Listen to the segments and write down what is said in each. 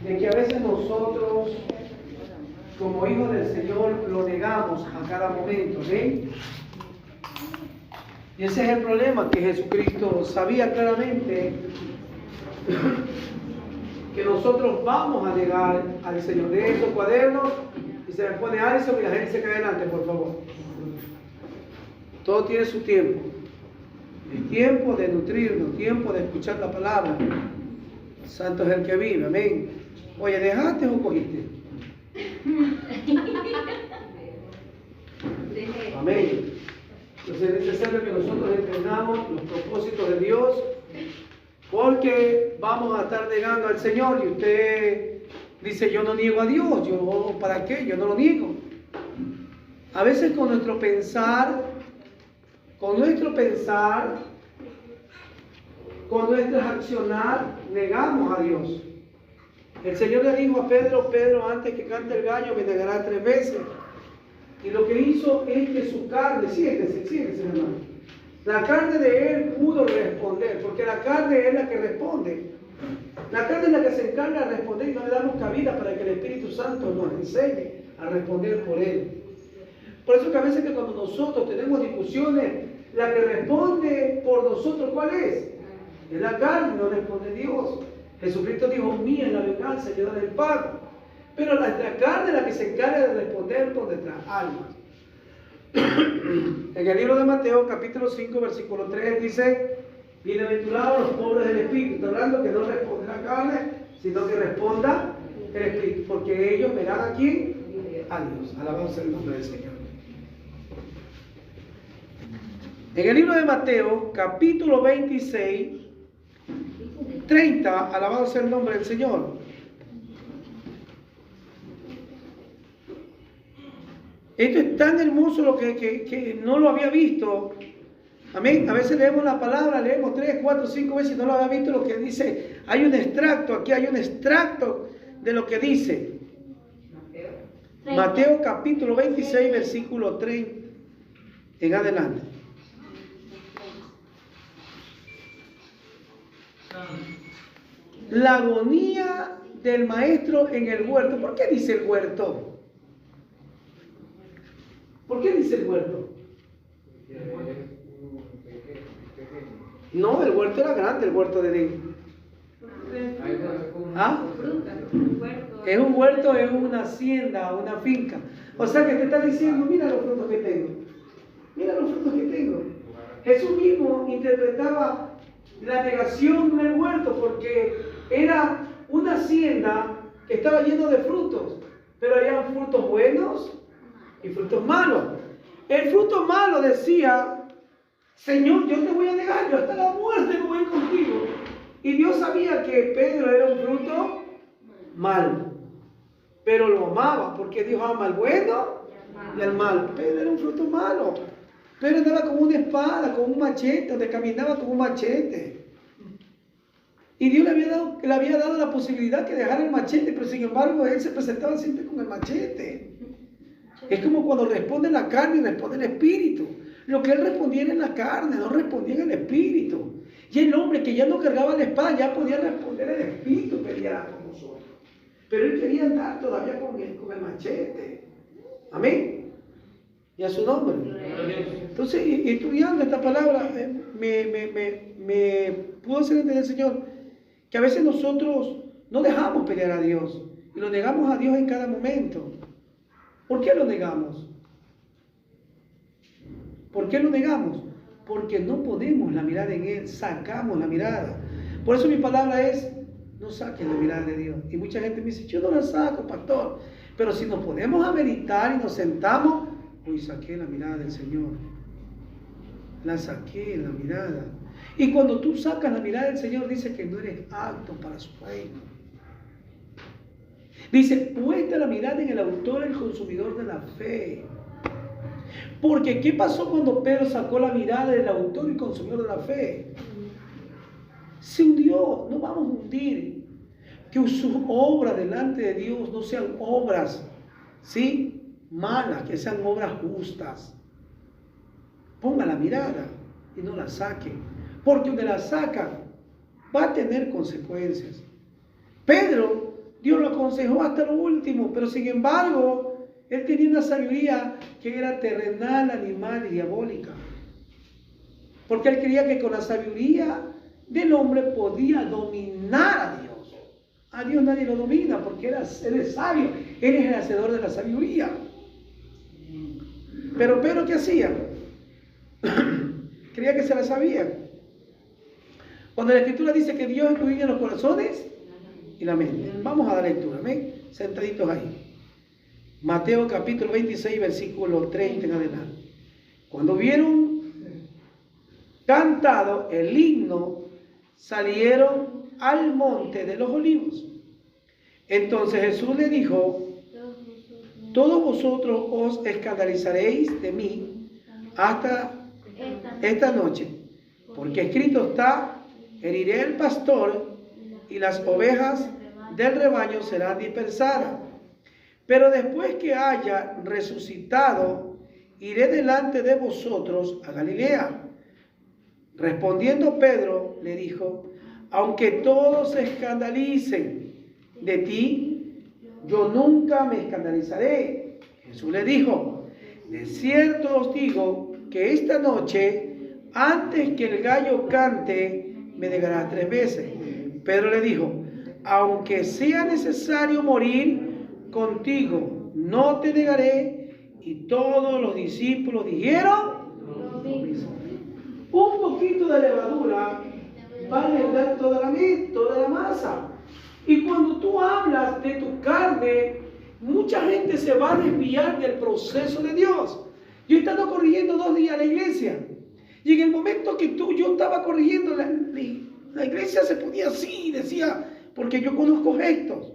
de que a veces nosotros, como hijos del Señor, lo negamos a cada momento, ¿ven? Y ese es el problema, que Jesucristo sabía claramente que nosotros vamos a negar al Señor. De esos cuadernos, y se me pone Alison y la gente se cae adelante, por favor. Todo tiene su tiempo. El tiempo de nutrirnos, tiempo de escuchar la palabra. Santo es el que vive, amén. Oye, ¿dejaste o cogiste? Amén. Entonces es necesario que nosotros entendamos los propósitos de Dios, porque vamos a estar negando al Señor. Y usted dice: yo no niego a Dios. Yo, ¿para qué? Yo no lo niego. A veces con nuestro pensar, con nuestras accionar, negamos a Dios. El Señor le dijo a Pedro: Pedro, antes que cante el gallo me negará 3 veces. Y lo que hizo es que su carne, siéntese hermano, la carne de él pudo responder, porque la carne es la que responde. La carne es la que se encarga de responder, y no le damos cabida para que el Espíritu Santo nos enseñe a responder por él. Por eso que a veces que cuando nosotros tenemos discusiones, la que responde por nosotros, ¿cuál es? Es la carne, no responde Dios. Jesucristo dijo: mía es la venganza, yo daré el pago. Pero la carne es la que se encarga de responder por nuestras almas. En el libro de Mateo, capítulo 5, versículo 3, dice: bienaventurados los pobres del espíritu. Está hablando que no responde la carne, sino que responda el espíritu, porque ellos verán aquí a Dios. Alabado sea el nombre del Señor. En el libro de Mateo, capítulo 26, 30, alabado sea el nombre del Señor. Esto es tan hermoso lo que no lo había visto. Amén. A veces leemos la palabra, leemos 3, 4, 5 veces y no lo había visto lo que dice. Hay un extracto, aquí hay un extracto de lo que dice. Mateo capítulo 26, versículo 30 en adelante. La agonía del maestro en el huerto. ¿Por qué dice el huerto? ¿Por qué dice el huerto? No, el huerto era grande, el huerto de Edén. ¿Ah? Es un huerto, es una hacienda, una finca. O sea que te está diciendo: mira los frutos que tengo. Mira los frutos que tengo. Jesús mismo interpretaba la negación del huerto, porque era una hacienda que estaba llena de frutos, pero había frutos buenos y frutos malos. El fruto malo decía: Señor, yo te voy a negar, yo hasta la muerte no voy contigo. Y Dios sabía que Pedro era un fruto malo, pero lo amaba, porque Dios ama al bueno y al malo. Pedro era un fruto malo. Pedro andaba con una espada, con un machete, donde caminaba con un machete. Y Dios le había dado la posibilidad que dejara el machete, pero sin embargo él se presentaba siempre con el machete. Es como cuando responde la carne y responde el espíritu. Lo que él respondía era en la carne, no respondía en el espíritu. Y el hombre que ya no cargaba la espada ya podía responder el espíritu que peleara con nosotros. Pero él quería andar todavía con el machete. Amén. Y a su nombre. Entonces, estudiando esta palabra, me pudo hacer entender el Señor que a veces nosotros no dejamos pelear a Dios y lo negamos a Dios en cada momento. ¿Por qué lo negamos? ¿Por qué lo negamos? Porque no ponemos la mirada en Él, sacamos la mirada. Por eso mi palabra es: no saquen la mirada de Dios. Y mucha gente me dice: yo no la saco, pastor. Pero si nos ponemos a meditar y nos sentamos, hoy saqué la mirada del Señor. La saqué, la mirada. Y cuando tú sacas la mirada del Señor, dice que no eres apto para su reino. Dice: puesta la mirada en el autor y el consumidor de la fe. Porque ¿qué pasó cuando Pedro sacó la mirada del autor y consumidor de la fe? Se hundió. No vamos a hundir. Que sus obras delante de Dios no sean obras, ¿sí?, malas, que sean obras justas. Ponga la mirada y no la saque. Porque donde la saca va a tener consecuencias. Pedro Dios lo aconsejó hasta lo último, pero sin embargo, él tenía una sabiduría que era terrenal, animal y diabólica. Porque él creía que con la sabiduría del hombre podía dominar a Dios. A Dios nadie lo domina porque él es sabio, él es el hacedor de la sabiduría. Pero Pedro, ¿qué hacía? Creía que se la sabía. Cuando la Escritura dice que Dios escudriña los corazones y la mente. Vamos a dar lectura, amén. Sentaditos ahí. Mateo capítulo 26, versículo 30 en adelante. Cuando vieron cantado el himno, salieron al monte de los olivos. Entonces Jesús le dijo: todos vosotros os escandalizaréis de mí hasta esta noche, porque escrito está: heriré el pastor y las ovejas del rebaño serán dispersadas. Pero después que haya resucitado, iré delante de vosotros a Galilea. Respondiendo Pedro, le dijo: aunque todos se escandalicen de ti, yo nunca me escandalizaré. Jesús le dijo: de cierto os digo que esta noche, antes que el gallo cante, me negarás 3 veces. Pedro le dijo: aunque sea necesario morir contigo, no te negaré. Y todos los discípulos dijeron lo mismo. Un poquito de levadura va a leudar toda la masa. Y cuando tú hablas de tu carne, mucha gente se va a desviar del proceso de Dios. Yo he estado corrigiendo 2 días la iglesia. Y en el momento que yo estaba corrigiendo, la iglesia se ponía así y decía: porque yo conozco gestos.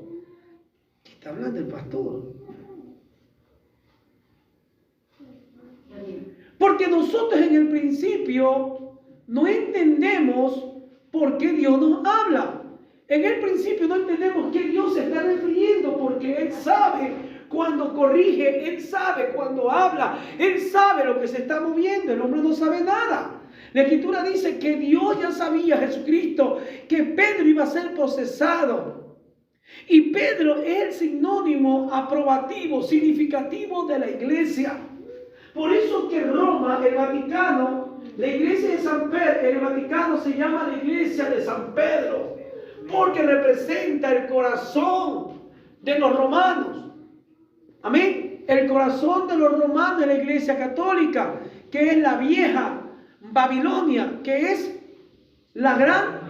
¿Qué está hablando el pastor? Porque nosotros en el principio no entendemos por qué Dios nos habla. En el principio no entendemos qué Dios se está refiriendo, porque Él sabe cuando corrige, Él sabe cuando habla, Él sabe lo que se está moviendo. El hombre no sabe nada. La Escritura dice que Dios ya sabía, Jesucristo, que Pedro iba a ser procesado. Y Pedro es el sinónimo aprobativo, significativo de la iglesia. Por eso que Roma, el Vaticano, la iglesia de San Pedro, el Vaticano se llama la iglesia de San Pedro, porque representa el corazón de los romanos. Amén. El corazón de los romanos de la iglesia católica, que es la vieja Babilonia, que es la gran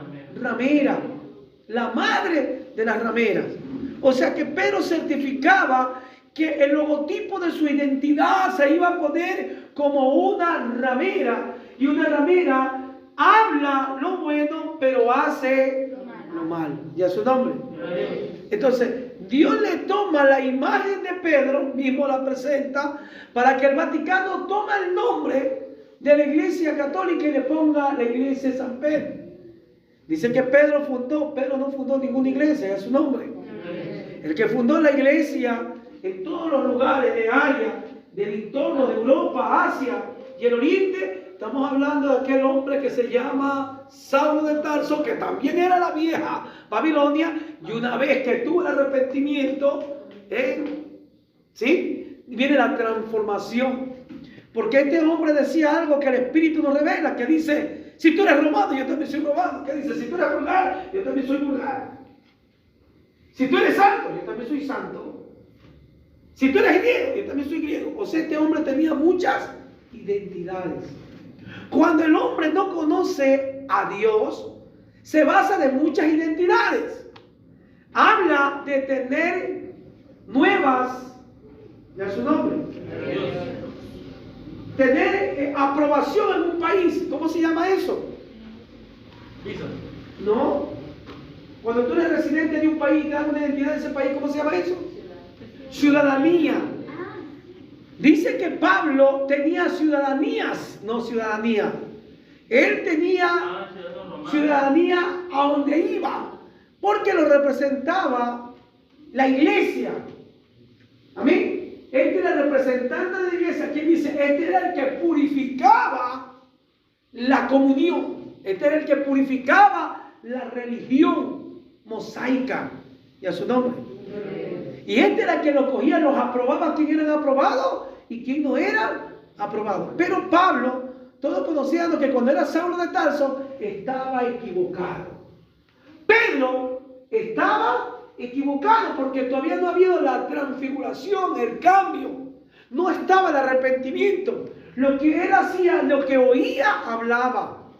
ramera, la madre de las rameras. O sea que Pedro certificaba que el logotipo de su identidad se iba a poner como una ramera, y una ramera habla lo bueno pero hace lo malo. ¿Y a su nombre? Entonces Dios le toma la imagen de Pedro, mismo la presenta, para que el Vaticano tome el nombre de la iglesia católica y le ponga la iglesia de San Pedro. Dice que Pedro no fundó ninguna iglesia, es su nombre. El que fundó la iglesia en todos los lugares de área, del entorno de Europa, Asia y el Oriente, estamos hablando de aquel hombre que se llama Saulo de Tarso, que también era la vieja Babilonia, y una vez que tuvo el arrepentimiento, ¿sí?, viene la transformación. Porque este hombre decía algo que el Espíritu nos revela, que dice: si tú eres romano, yo también soy romano. Que dice: si tú eres vulgar, yo también soy vulgar. Si tú eres santo, yo también soy santo. Si tú eres griego, yo también soy griego. O sea, este hombre tenía muchas identidades. Cuando el hombre no conoce a Dios, se basa de muchas identidades. Habla de tener nuevas, ya su nombre, tener aprobación en un país. ¿Cómo se llama eso? Visa. No. Cuando tú eres residente de un país y te dan una identidad de ese país, ¿cómo se llama eso? Ciudadanía. Dice que Pablo tenía ciudadanías, no ciudadanía. Él tenía ciudadanía a donde iba, porque lo representaba la iglesia. Amén. Este era el representante de la iglesia. ¿Quién dice? Este era el que purificaba la comunión. Este era el que purificaba la religión mosaica. Y a su nombre. Y este era el que los cogía, los aprobaba, quién eran aprobados y quién no eran aprobados. Pero Pablo, todos conocían que cuando era Saulo de Tarso, estaba equivocado. Pedro estaba equivocado porque todavía no había habido la transfiguración, el cambio. No estaba el arrepentimiento. Lo que él hacía, lo que oía, hablaba.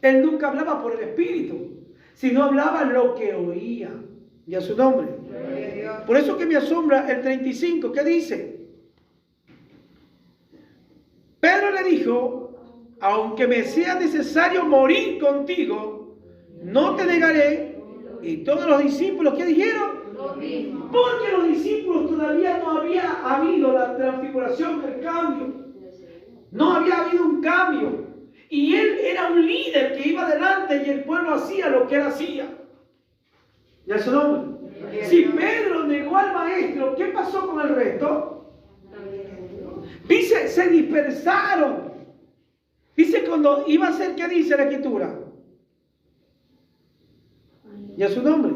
Él nunca hablaba por el Espíritu, sino hablaba lo que oía. Y a su nombre. Por eso que me asombra el 35, ¿qué dice? Pedro le dijo, aunque me sea necesario morir contigo, no te negaré. Y todos los discípulos, ¿qué dijeron? Lo mismo. Porque los discípulos todavía no había habido la transfiguración, el cambio. No había habido un cambio. Y él era un líder que iba adelante y el pueblo hacía lo que él hacía. ¿Ya su nombre? Si Pedro negó al maestro, ¿qué pasó con el resto? Dice, se dispersaron. Dice cuando iba a ser, ¿qué dice la Escritura? ¿Ya su nombre?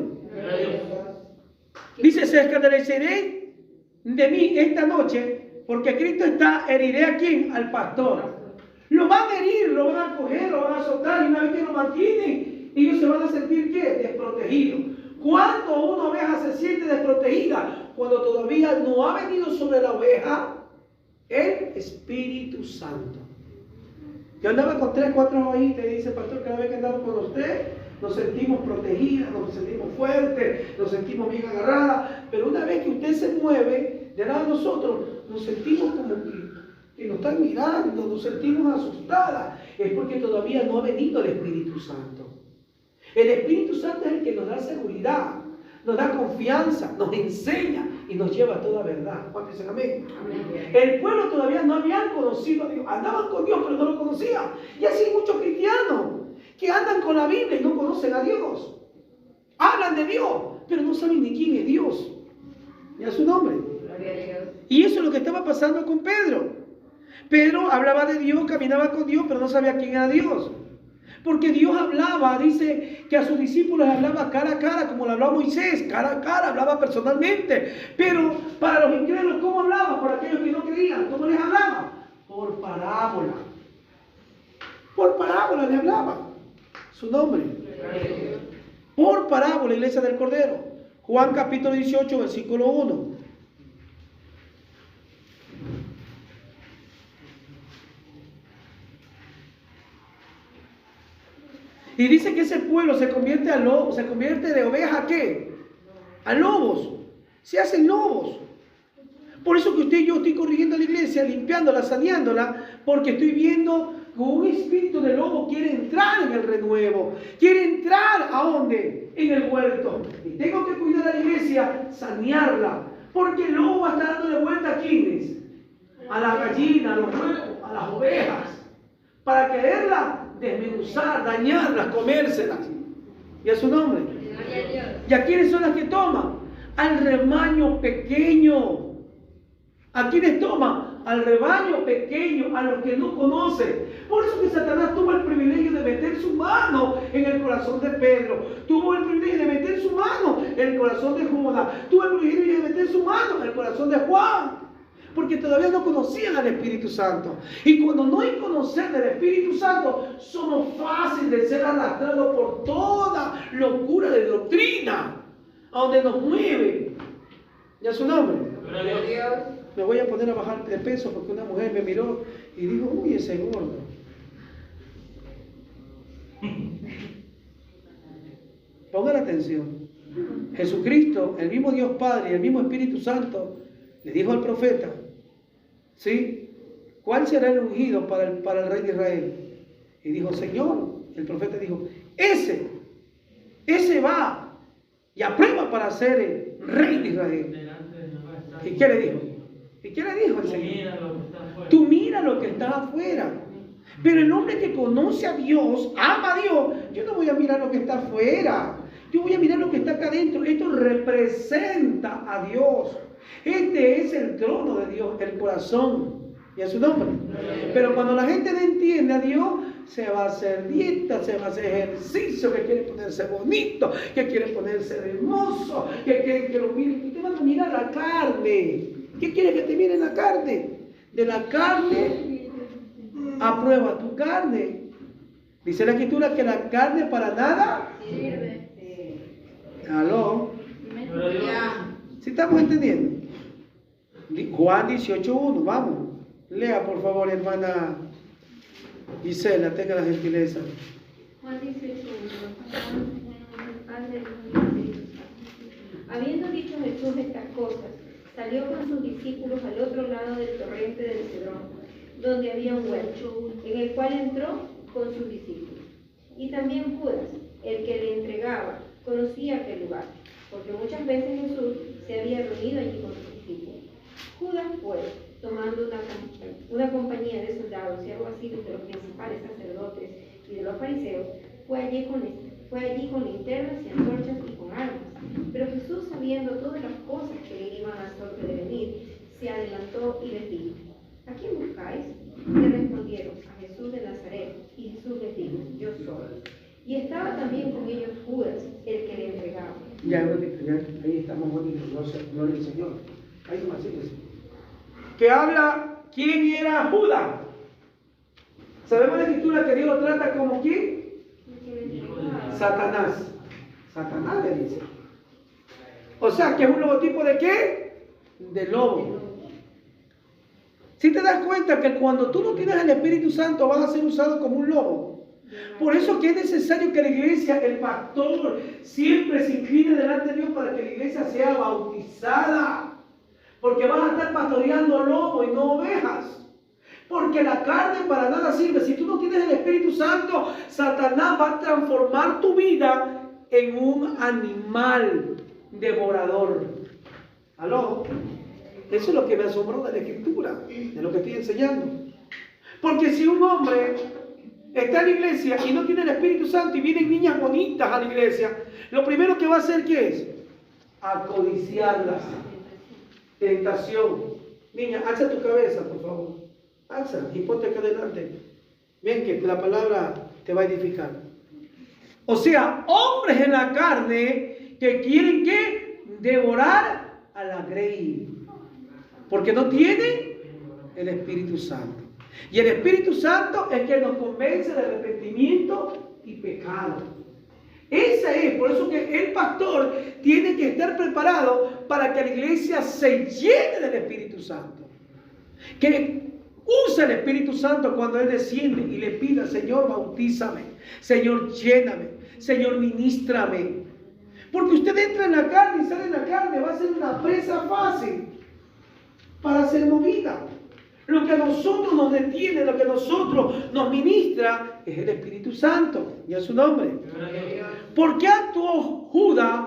Dice, se escandalizaré de mí esta noche, porque Cristo está, heriré a quién? Al pastor. Lo van a herir, lo van a coger, lo van a azotar, y una vez que lo mantienen, ellos se van a sentir, ¿qué? Desprotegidos. ¿Cuándo una oveja se siente desprotegida? Cuando todavía no ha venido sobre la oveja el Espíritu Santo. Yo andaba con 3, 4 ovejitas y dice, pastor, cada vez que andamos con usted, nos sentimos protegidas, nos sentimos fuertes, nos sentimos bien agarradas, pero una vez que usted se mueve de lado de nosotros, nos sentimos como que nos están mirando, nos sentimos asustadas. Es porque todavía no ha venido el Espíritu Santo. El Espíritu Santo es el que nos da seguridad, nos da confianza, nos enseña y nos lleva a toda verdad. ¿Cuántos dicen amén? Amén. El pueblo todavía no habían conocido a Dios, andaban con Dios pero no lo conocían. Y así hay muchos cristianos que andan con la Biblia y no conocen a Dios. Hablan de Dios, pero no saben ni quién es Dios. Ni a su nombre. Y eso es lo que estaba pasando con Pedro. Pedro hablaba de Dios, caminaba con Dios, pero no sabía quién era Dios. Porque Dios hablaba, dice que a sus discípulos hablaba cara a cara, como le hablaba Moisés, cara a cara, hablaba personalmente. Pero para los incrédulos, ¿cómo hablaba? Para aquellos que no creían, ¿cómo les hablaba? Por parábola. Por parábola le hablaba. Su nombre. Por parábola, iglesia del Cordero. Juan capítulo 18, versículo 1. Y dice que ese pueblo se convierte a lobos, se convierte de oveja ¿a qué? A lobos. Se hacen lobos. Por eso que usted y yo estoy corrigiendo la iglesia, limpiándola, saneándola, porque estoy viendo que un espíritu de lobo quiere entrar en el renuevo. Quiere entrar ¿a dónde? En el huerto. Y tengo que cuidar a la iglesia, sanearla. Porque el lobo va a estar dándole vuelta a quiénes? A las gallinas, a los huevos, a las ovejas. Para quererla desmenuzar, dañarlas, comérselas. ¿Y a su nombre? ¿Y a quiénes son las que toman? Al rebaño pequeño. ¿A quiénes toman? Al rebaño pequeño, a los que no conocen. Por eso que Satanás tuvo el privilegio de meter su mano en el corazón de Pedro. Tuvo el privilegio de meter su mano en el corazón de Judas. Tuvo el privilegio de meter su mano en el corazón de Juan. Porque todavía no conocían al Espíritu Santo. Y cuando no hay conocer del Espíritu Santo, somos fáciles de ser arrastrados por toda locura de doctrina, a donde nos mueve. ¿Ya su nombre? Me voy a poner a bajar de peso porque una mujer me miró y dijo, uy, ese gordo. Pongan atención. Jesucristo, el mismo Dios Padre y el mismo Espíritu Santo, le dijo al profeta, ¿sí? ¿Cuál será el ungido para el rey de Israel? Y dijo, Señor, el profeta dijo, ese va y aprueba para ser el rey de Israel. ¿Y qué le dijo? ¿Y qué le dijo el Señor? Tú mira lo que está afuera. Pero el hombre que conoce a Dios, ama a Dios, yo no voy a mirar lo que está afuera. Yo voy a mirar lo que está acá adentro. Esto representa a Dios. Este es el trono de Dios, el corazón. ¿Y a su nombre? Pero cuando la gente no entiende a Dios, se va a hacer dieta, se va a hacer ejercicio, que quiere ponerse bonito, que quiere ponerse hermoso, que quiere que lo miren. Usted va a mira la carne. ¿Qué quiere que te mire la carne? De la carne, aprueba tu carne. Dice la Escritura que la carne para nada sirve. ¿Aló? ¿Sí estamos entendiendo? Juan 18:1, vamos. Lea por favor, hermana Gisela, tenga la gentileza. Juan 18:1. Habiendo dicho Jesús estas cosas, salió con sus discípulos al otro lado del torrente del Cedrón, donde había un huerto, en el cual entró con sus discípulos. Y también Judas, el que le entregaba, conocía aquel lugar, porque muchas veces Jesús se había reunido allí con sus discípulos. Judas, pues, tomando una compañía de soldados y alguaciles de los principales sacerdotes y de los fariseos, fue allí con linternas y antorchas y con armas. Pero Jesús, sabiendo todas las cosas que le iban a sobrevenir, se adelantó y les dijo: ¿A quién buscáis? Le respondieron: a Jesús de Nazaret. Y Jesús les dijo: yo soy. Y estaba también con ellos Judas, el que le entregaba. Ya, ahí estamos bonitos, gloria al Señor. Ahí nomás, sí. Que habla quién era Judas. Sabemos la Escritura que Dios lo trata como quién. Satanás. Satanás le dice. O sea, que es un logotipo de qué? De lobo. Si te das cuenta que cuando tú no tienes el Espíritu Santo vas a ser usado como un lobo. Por eso que es necesario que la iglesia, el pastor, siempre se incline delante de Dios para que la iglesia sea bautizada. Porque vas a estar pastoreando lobo y no ovejas. Porque la carne para nada sirve. Si tú no tienes el Espíritu Santo, Satanás va a transformar tu vida en un animal devorador. ¿Aló? Eso es lo que me asombró de la Escritura, de lo que estoy enseñando. Porque si un hombre está en la iglesia y no tiene el Espíritu Santo y vienen niñas bonitas a la iglesia, lo primero que va a hacer, ¿qué es? Acodiciarlas. Tentación. Niña, alza tu cabeza, por favor. Alza y ponte acá adelante. Ven que la palabra te va a edificar. O sea, hombres en la carne que quieren ¿qué? Devorar a la grey. Porque no tienen el Espíritu Santo. Y el Espíritu Santo es que nos convence de arrepentimiento y pecado. Esa es, por eso que el pastor tiene que estar preparado para que la iglesia se llene del Espíritu Santo. Que use el Espíritu Santo cuando Él desciende y le pida: Señor, bautízame, Señor, lléname, Señor, ministrame. Porque usted entra en la carne y sale en la carne, va a ser una presa fácil para ser movida. Lo que a nosotros nos detiene, lo que a nosotros nos ministra es el Espíritu Santo. Y a su nombre. ¿Por qué actuó Judas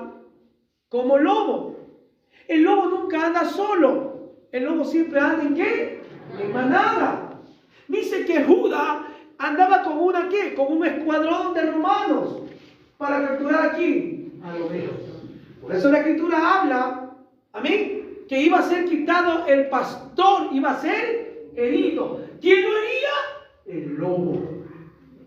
como lobo? El lobo nunca anda solo. El lobo siempre anda ¿en qué? En manada. Dice que Judas andaba con una ¿qué? Con un escuadrón de romanos para capturar aquí a los hijos. Por eso la Escritura habla, amén, que iba a ser quitado el pastor, iba a ser herido. ¿Quién lo hería? El lobo.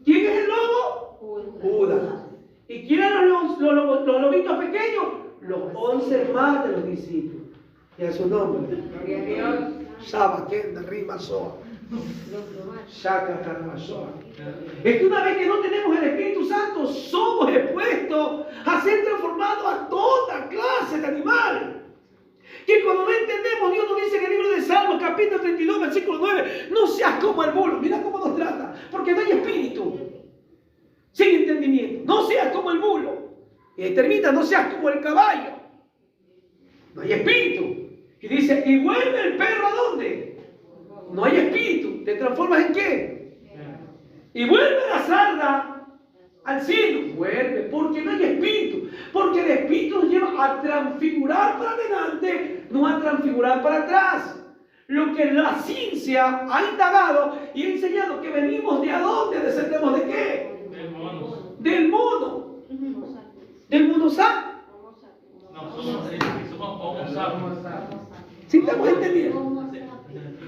¿Quién es el lobo? Judas. ¿Y quién eran los lobitos pequeños? Los 11 más de los discípulos. Y a su nombre. Shaba, Kenda, Rima, Soa. Shaka, Karmasoa. Es que una vez que no tenemos el Espíritu Santo, somos expuestos a ser transformados a toda clase de animal. Que cuando no entendemos, Dios nos dice en el libro de Salmos, capítulo 32, versículo 9, no seas como el bulo. Mira cómo nos trata, porque no hay espíritu sin entendimiento. No seas como el bulo. Y termina: no seas como el caballo. No hay espíritu. Y dice: y vuelve el perro ¿a dónde? No hay espíritu. ¿Te transformas en qué? Y vuelve la sarda al cielo. Vuelve, porque no hay espíritu. Porque el espíritu nos lleva a transfigurar para adelante, no a transfigurar para atrás. Lo que la ciencia ha indagado y ha enseñado, que venimos de ¿a dónde? ¿Descendemos de qué? Del mono. ¿Del mono sapiens? No, somos homo sapiens. ¿Sí estamos entendiendo?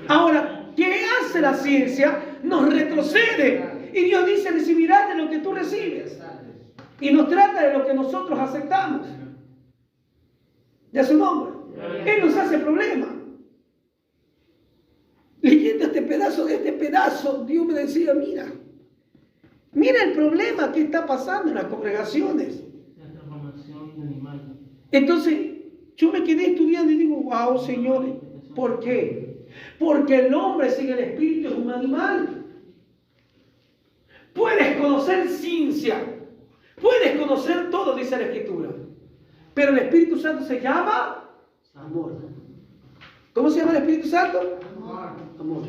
Ahora, ¿qué hace la ciencia? Nos retrocede. Y Dios dice: recibirás de lo que tú recibes. Y nos trata de lo que nosotros aceptamos. De su nombre. Él nos hace problema. Leyendo este pedazo, Dios me decía, mira el problema que está pasando en las congregaciones. La transformación animal. Entonces, yo me quedé estudiando y digo, wow, Señor, ¿por qué? Porque el hombre sin el espíritu es un animal. Puedes conocer ciencia, puedes conocer todo, dice la Escritura, pero el Espíritu Santo se llama amor. ¿Cómo se llama el Espíritu Santo? Amor.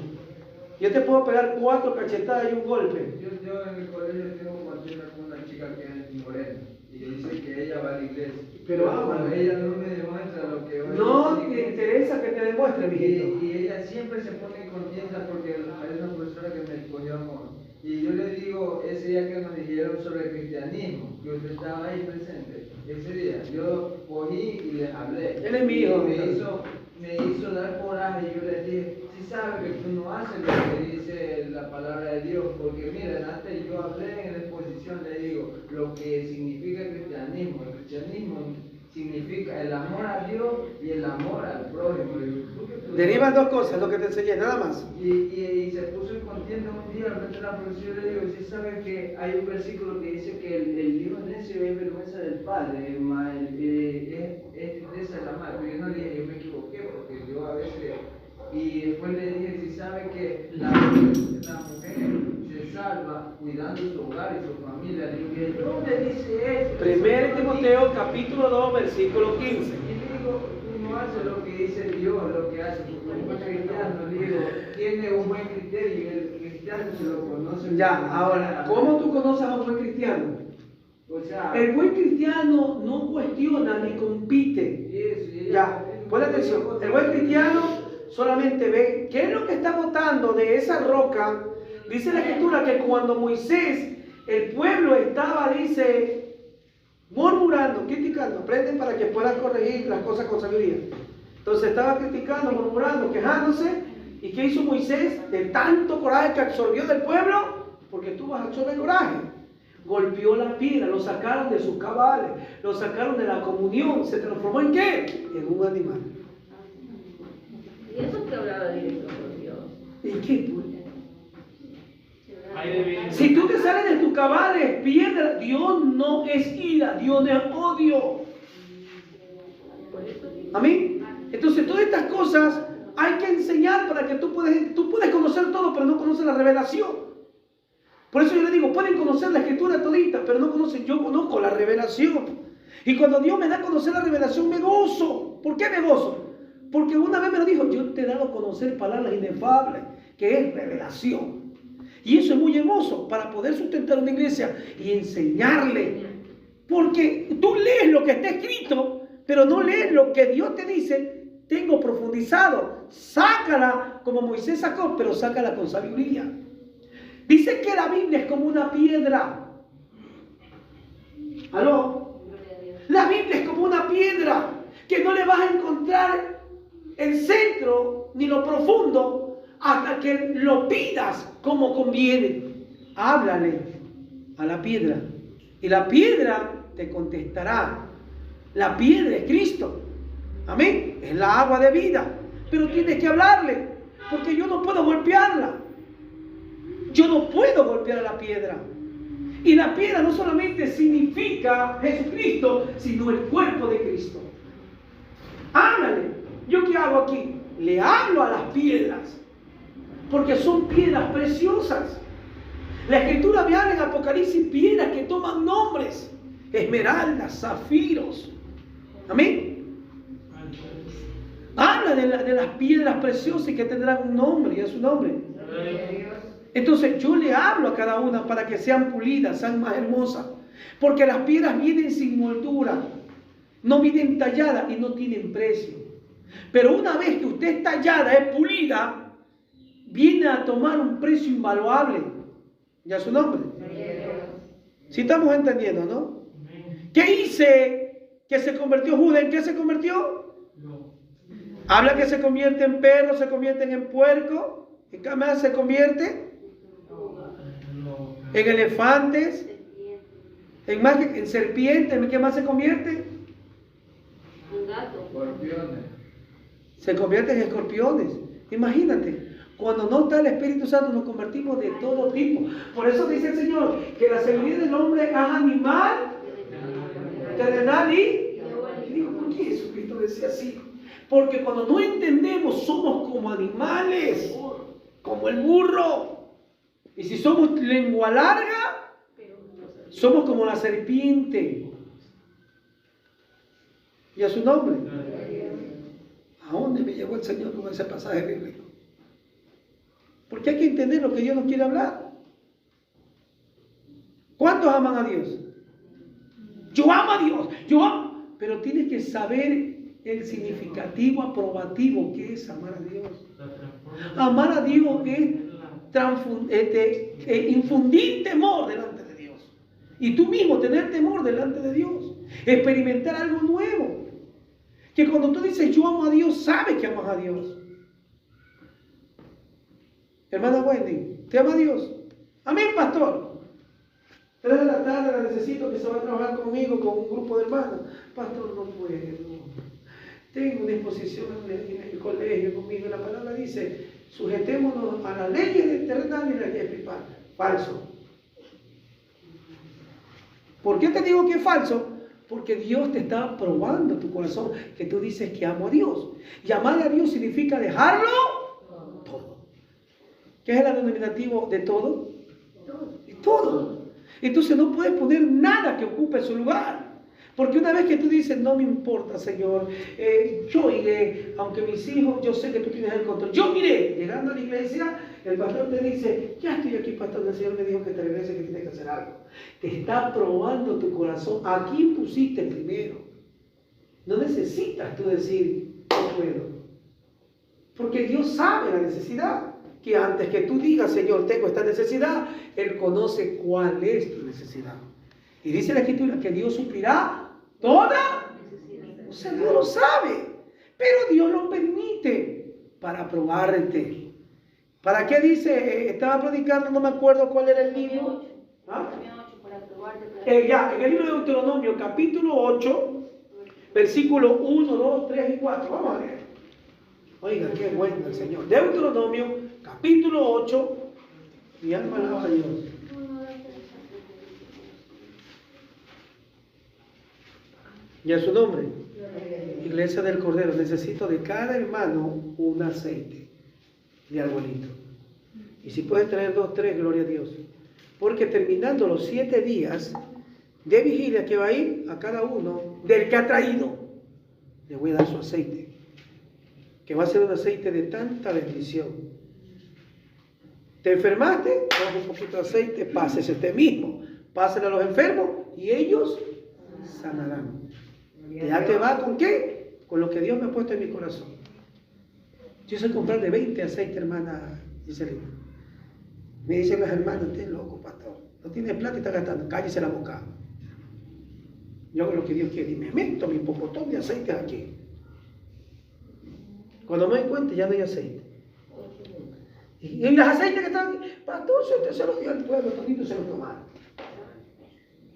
Yo te puedo pegar 4 cachetadas y un golpe. Yo en el colegio tengo contacto con una chica que es morena y dice que ella va a la iglesia. Pero ella no me demuestra lo que va a no decir. te interesa que te demuestre, mijito. Y ella siempre se pone contenta porque hay una profesora que me escogió amor. Y yo le digo, ese día que nos dijeron sobre el cristianismo, que usted estaba ahí presente, ese día yo cogí y les hablé. Él es mi hijo. Me hizo dar coraje y yo le dije, si sabe que tú no haces lo que dice la palabra de Dios, porque miren, antes yo hablé en la exposición, le digo, lo que significa el cristianismo. El cristianismo significa el amor a Dios y el amor al prójimo. Derivan 2 cosas, lo que te enseñé, nada más. Y se puso incontiente un día al frente de la profesora y le digo, ¿sí sabes que hay un versículo que dice que el hijo necio es vergüenza del padre, es tristeza de la madre? Pero yo no le dije, yo me equivoqué, porque yo a veces, y después le dije, ¿sí sabe que la mujer se salva cuidando su hogar y su familia? Le dije, ¿dónde dice eso? 1 Timoteo capítulo 2 versículo 15. Y le digo, tú no haces lo que dice Dios, lo que hace tu buen cristiano. Le digo, tiene un buen criterio y el cristiano se lo conoce. Ya, ahora, ¿cómo tú conoces a un buen cristiano? O sea, El buen cristiano no cuestiona ni compite. Ya, pon atención. El buen cristiano solamente ve qué es lo que está botando de esa roca. Dice la Escritura que cuando Moisés, el pueblo estaba, dice, murmurando, criticando, aprenden para que puedan corregir las cosas con sabiduría. Entonces estaba criticando, murmurando, quejándose. ¿Y qué hizo Moisés? De tanto coraje que absorbió del pueblo, porque tú vas a absorber coraje. Golpeó la piedra, lo sacaron de sus cabales, lo sacaron de la comunión. ¿Se transformó en qué? En un animal. Y eso que hablaba directo con Dios. ¿Y qué pues? Ahí debe- Si tú te sales de tus cabales, piedra, Dios no es ira, Dios no es odio. Por eso dice, ¿Amén? Entonces todas estas cosas hay que enseñar para que tú puedes conocer todo, pero no conoces la revelación. Por eso yo le digo, pueden conocer la Escritura todita, pero no conocen, yo conozco la revelación. Y cuando Dios me da a conocer la revelación, me gozo. ¿Por qué me gozo? Porque una vez me lo dijo, yo te he dado a conocer palabras inefables, que es revelación. Y eso es muy hermoso para poder sustentar una iglesia y enseñarle. Porque tú lees lo que está escrito, pero no lees lo que Dios te dice. Tengo profundizado. Sácala como Moisés sacó, pero sácala con sabiduría. Dice que la Biblia es como una piedra. ¿Aló? La Biblia es como una piedra que no le vas a encontrar el centro ni lo profundo hasta que lo pidas como conviene. Háblale a la piedra y la piedra te contestará. La piedra es Cristo. Amén. Es la agua de vida. Pero tienes que hablarle, porque yo no puedo golpearla. Yo no puedo golpear a la piedra. Y la piedra no solamente significa Jesucristo, sino el cuerpo de Cristo. Háblale. ¿Yo qué hago aquí? Le hablo a las piedras, porque son piedras preciosas. La Escritura me habla en Apocalipsis piedras que toman nombres: esmeraldas, zafiros. Amén. Habla de las piedras preciosas y que tendrán un nombre, y es su nombre. Entonces yo le hablo a cada una para que sean pulidas, sean más hermosas. Porque las piedras vienen sin moldura, no vienen talladas y no tienen precio. Pero una vez que usted es tallada, es pulida, viene a tomar un precio invaluable. ¿Ya su nombre? Si estamos entendiendo, ¿no? ¿Qué hice que se convirtió Judas? ¿En qué se convirtió? Habla que se convierte en perro, se convierte en puerco. ¿En qué más se convierte? En elefantes. En serpientes. ¿En qué más se convierte? Un gato. Escorpiones. Se convierten en escorpiones. Imagínate, cuando no está el Espíritu Santo nos convertimos de todo tipo. Por eso dice el Señor que la sabiduría del hombre es animal, terrenal y digo, ¿por qué Jesucristo decía así? Porque cuando no entendemos somos como animales, como el burro. Y si somos lengua larga, somos como la serpiente. ¿Y a su nombre? ¿A dónde me llevó el Señor con ese pasaje bíblico? Porque hay que entender lo que Dios nos quiere hablar. ¿Cuántos aman a Dios? Yo amo a Dios, yo amo. Pero tienes que saber el significativo aprobativo que es amar a Dios. Amar a Dios es infundir temor delante de Dios. Y tú mismo tener temor delante de Dios. Experimentar algo nuevo. Que cuando tú dices yo amo a Dios, sabes que amas a Dios. Hermana Wendy, ¿te ama a Dios? Amén, pastor. 3 de la tarde la necesito que se va a trabajar conmigo, con un grupo de hermanos. Pastor, no puedo. Tengo una exposición en el colegio conmigo. La palabra dice, sujetémonos a las leyes terrenales y las leyes espirituales. Falso. ¿Por qué te digo que es falso? Porque Dios te está probando tu corazón, que tú dices que amo a Dios. Y amar a Dios significa dejarlo todo. ¿Qué es el denominativo de todo? Todo. Entonces no puedes poner nada que ocupe su lugar. Porque una vez que tú dices, no me importa, Señor, yo iré, aunque mis hijos, yo sé que tú tienes el control. Yo iré. Llegando a la iglesia, el pastor te dice, ya estoy aquí, pastor, el Señor me dijo que te regrese, que tienes que hacer algo. Te está probando tu corazón. ¿A quién pusiste primero? No necesitas tú decir, no puedo. Porque Dios sabe la necesidad. Que antes que tú digas, Señor, tengo esta necesidad, Él conoce cuál es tu necesidad. Y dice la Escritura que Dios suplirá toda. O sea, Dios lo sabe. Pero Dios lo permite para probarte. ¿Para qué dice? Estaba predicando, no me acuerdo cuál era el libro. ¿Ah? Ya, en el libro de Deuteronomio, capítulo 8, versículo 1, 2, 3 y 4. Vamos a leer. Oiga, qué bueno el Señor. Deuteronomio, capítulo 8. Mi alma alaba a Dios. Y a su nombre, Iglesia del Cordero, necesito de cada hermano un aceite de arbolito. Y si puedes traer 2, 3, gloria a Dios. Porque terminando los 7 días de vigilia que va a ir a cada uno del que ha traído, le voy a dar su aceite. Que va a ser un aceite de tanta bendición. ¿Te enfermaste? Coge un poquito de aceite, pásese usted mismo. Pásele a los enfermos y ellos sanarán. ¿Ya te va con qué? Con lo que Dios me ha puesto en mi corazón. Yo sé comprar de 20 aceites, hermana Giselina. Me dicen las hermanas, usted es loco, pastor. No tiene plata y está gastando. Cállese la boca. Yo hago lo que Dios quiere y me meto mi pocotón de aceites aquí. Cuando me doy cuenta ya no hay aceite. Y los aceites que están aquí, pastor, si usted se los dio al pueblo, toditos se los tomaron.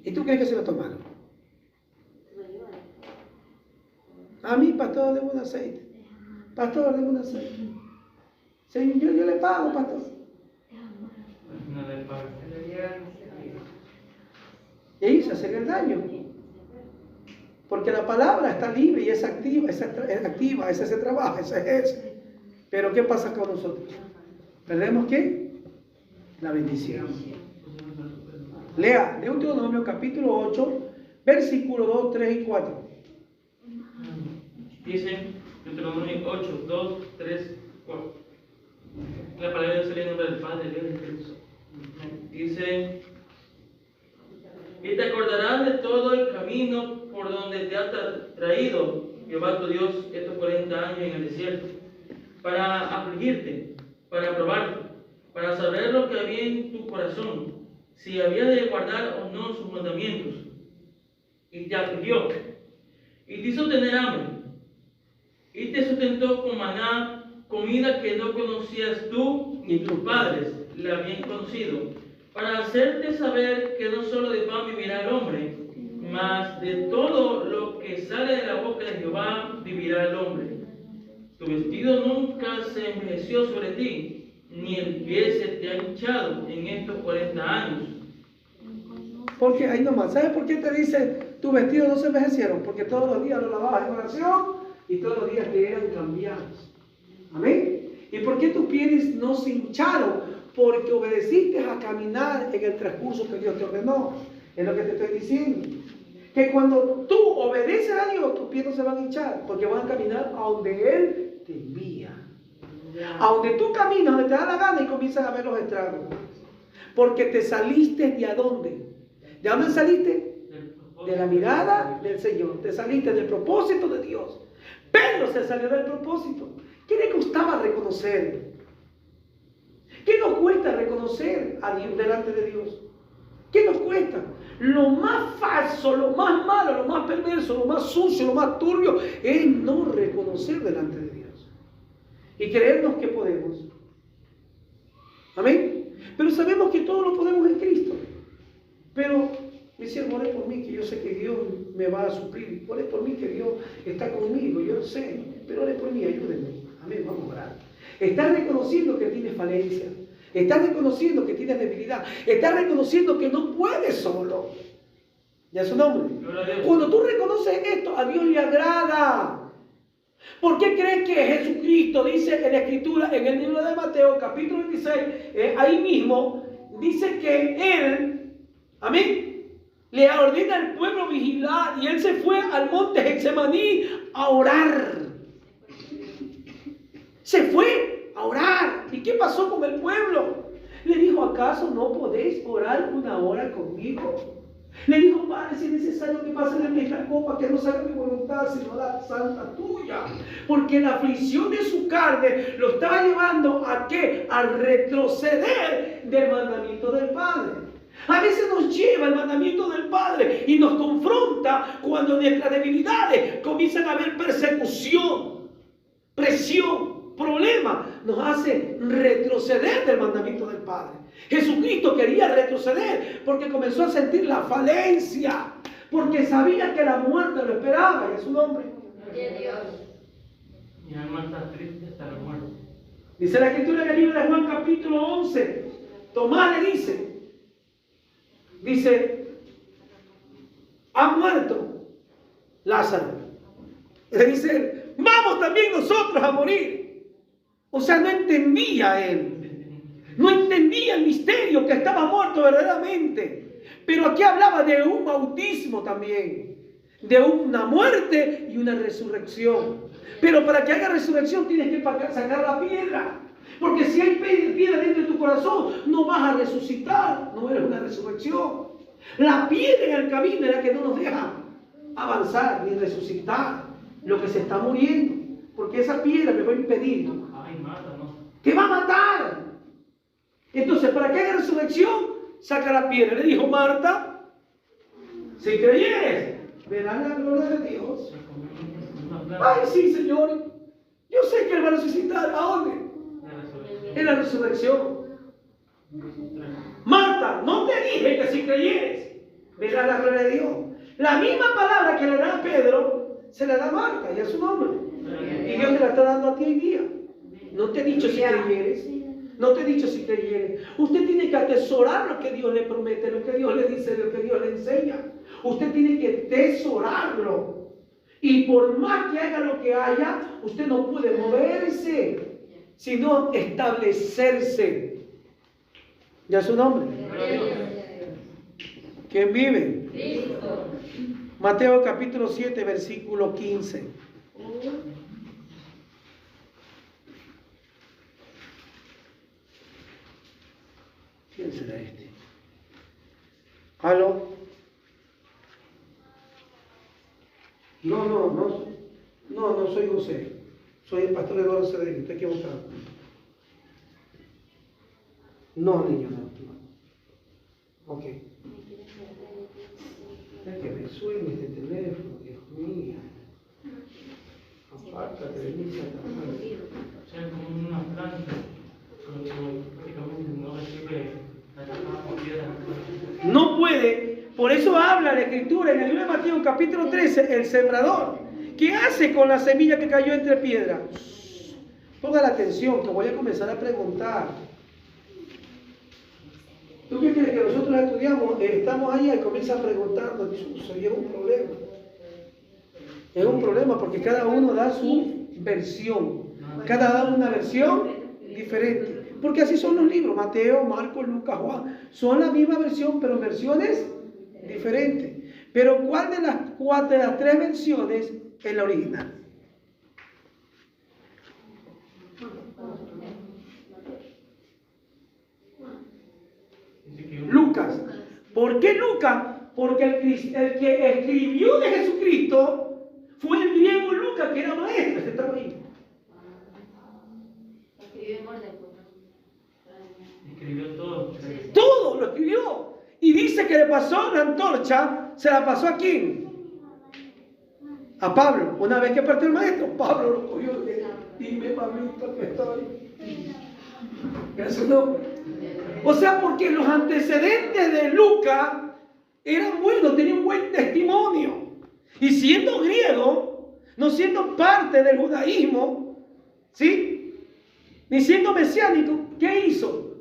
¿Y tú crees que se los tomaron? A mí, pastor, debo un aceite. Pastor, debo un aceite. Señor, yo le pago, pastor. No le pago. Y ahí se hace el daño. Porque la palabra está libre y es activa, ese se trabaja, ese ejerce. Pero ¿qué pasa con nosotros? ¿Perdemos qué? La bendición. Lea Deuteronomio capítulo 8, versículos 2, 3 y 4. Dice Deuteronomio 8, 2, 3, 4. La palabra de Dios sale en nombre del Padre, Dios y Espíritu Santo. Dice, y te acordarás de todo el camino por donde te ha traído Jehová tu Dios estos 40 años en el desierto, para afligirte, para probarte, para saber lo que había en tu corazón, si había de guardar o no sus mandamientos. Y te afligió, y te hizo tener hambre, y te sustentó con maná, comida que no conocías tú ni tus padres la habían conocido, para hacerte saber que no solo de pan vivirá el hombre, mas de todo lo que que sale de la boca de Jehová vivirá el hombre. Tu vestido nunca se envejeció sobre ti, ni el pie se te ha hinchado en estos 40 años. Porque ahí nomás, ¿sabes por qué te dice tus vestidos no se envejecieron? Porque todos los días los lavabas en oración y todos los días te eran cambiados. Amén. ¿Y por qué tus pies no se hincharon? Porque obedeciste a caminar en el transcurso que Dios te ordenó. Es lo que te estoy diciendo. Que cuando tú obedeces a Dios, tus pies no se van a hinchar, porque van a caminar a donde Él te envía. A donde tú caminas, donde te da la gana y comienzas a ver los estragos. Porque te saliste de a dónde. ¿De dónde saliste? De la mirada del Señor. Te saliste del propósito de Dios. Pedro se salió del propósito. ¿Qué le costaba reconocer? ¿Qué nos cuesta reconocer a Dios delante de Dios? ¿Qué nos cuesta? Lo más falso, lo más malo, lo más perverso, lo más sucio, lo más turbio es no reconocer delante de Dios y creernos que podemos. Amén. Pero sabemos que todo lo podemos en Cristo. Pero mi siervo, ore por mí, que yo sé que Dios me va a suplir. Ore por mí, que Dios está conmigo, yo lo sé. Pero ore por mí, ayúdenme. Amén, vamos a orar. Estás reconociendo que tienes falencia. Estás reconociendo que tienes debilidad. Estás reconociendo que no puedes solo. ¿Ya es su nombre? Cuando tú reconoces esto, a Dios le agrada. ¿Por qué crees que Jesucristo dice en la Escritura, en el libro de Mateo, capítulo 26, ahí mismo, dice que Él, amén, le ordena al pueblo vigilar y Él se fue al monte Getsemaní a orar? Se fue a orar. ¿Y qué pasó con el pueblo? Le dijo, ¿acaso no podéis orar una hora conmigo? Le dijo, Padre, si es necesario que pase de mí esta copa, que no sea mi voluntad, sino la santa tuya. Porque la aflicción de su carne lo estaba llevando ¿a qué? A retroceder del mandamiento del Padre. A veces nos lleva el mandamiento del Padre y nos confronta cuando en nuestras debilidades comienzan a haber persecución, presión, problema, nos hace retroceder del mandamiento del Padre. Jesucristo quería retroceder porque comenzó a sentir la falencia, porque sabía que la muerte lo esperaba, y es su nombre. Mi alma está triste hasta la muerte. Dice la Escritura en el libro de Juan capítulo 11, Tomás le dice, ha muerto Lázaro. Le dice, vamos también nosotros a morir. O sea, no entendía él. No entendía el misterio que estaba muerto verdaderamente. Pero aquí hablaba de un bautismo también. De una muerte y una resurrección. Pero para que haya resurrección tienes que sacar la piedra. Porque si hay piedra dentro de tu corazón, no vas a resucitar. No eres una resurrección. La piedra en el camino es la que no nos deja avanzar ni resucitar lo que se está muriendo. Porque esa piedra me va a impedir. Te va a matar. Entonces, para que haya resurrección, saca la piedra. Le dijo Marta, si creyeres, verán la gloria de Dios. Ay, sí, Señor. Yo sé que Él va a resucitar. ¿A dónde? En la resurrección. Marta, no te dije que si creyeres, verás la gloria de Dios. La misma palabra que le da a Pedro, se la da a Marta, y a su nombre. Y Dios te la está dando a ti hoy día. No te he dicho si creyeres. No te he dicho si creyeres. Usted tiene que atesorar lo que Dios le promete, lo que Dios le dice, lo que Dios le enseña. Usted tiene que atesorarlo. Y por más que haga lo que haya, usted no puede moverse, sino establecerse. ¿Ya su nombre? ¿Quién vive? Cristo. Mateo capítulo 7, versículo 15. ¿Quién será este? ¿Aló? No soy José. Soy el pastor Eduardo Cedrillo. Está equivocado. No, niño, no. Ok. Es que me suena este teléfono, Dios mío. Apártate de mí, Satanás. O sea, como una planta, prácticamente no recibe la capa por piedra. No puede, por Eso habla la Escritura en el libro de Mateo capítulo 13, el sembrador. ¿Qué hace con la semilla que cayó entre piedras? Ponga la atención, que voy a comenzar a preguntar. ¿Tú qué crees que nosotros estudiamos? Estamos ahí y comienza a preguntarnos, y es un problema. Es un problema porque cada uno da su versión. Cada uno una versión diferente. Porque así son los libros, Mateo, Marcos, Lucas, Juan. Son la misma versión, pero versiones diferentes. Pero ¿cuál de las tres versiones es la original? Lucas. ¿Por qué Lucas? Porque el que escribió de Jesucristo fue el griego Lucas, que era maestro. Este estaba ahí. Escribió todo. Todo lo escribió. Y dice que le pasó la antorcha. ¿Se la pasó a quién? A Pablo. Una vez que partió el maestro, Pablo lo cogió y le dijo: dime, Pablito, que estoy. Es su nombre. O sea, porque los antecedentes de Lucas eran buenos, tenían un buen testimonio. Y siendo griego, no siendo parte del judaísmo, ¿sí?, ni siendo mesiánico, ¿qué hizo?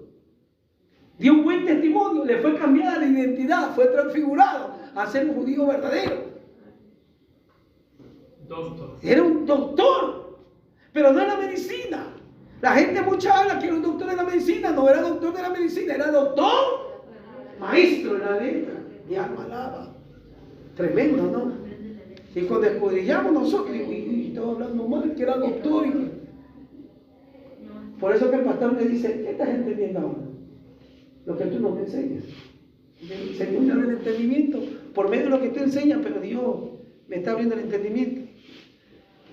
Dio un buen testimonio, le fue cambiada la identidad, fue transfigurado a ser un judío verdadero. Doctor. Era un doctor, pero no en la medicina. La gente mucha habla que era un doctor de la medicina, no era doctor de la medicina, era doctor, maestro en la letra. Mi alma alaba. Tremendo, ¿no? Y cuando escudriñamos nosotros, digo, y estaba hablando mal, que era doctor. Por eso que el pastor me dice: ¿qué estás entendiendo ahora? Lo que tú no me enseñas. El Señor me abre el entendimiento por medio de lo que tú enseñas, pero Dios me está abriendo el entendimiento.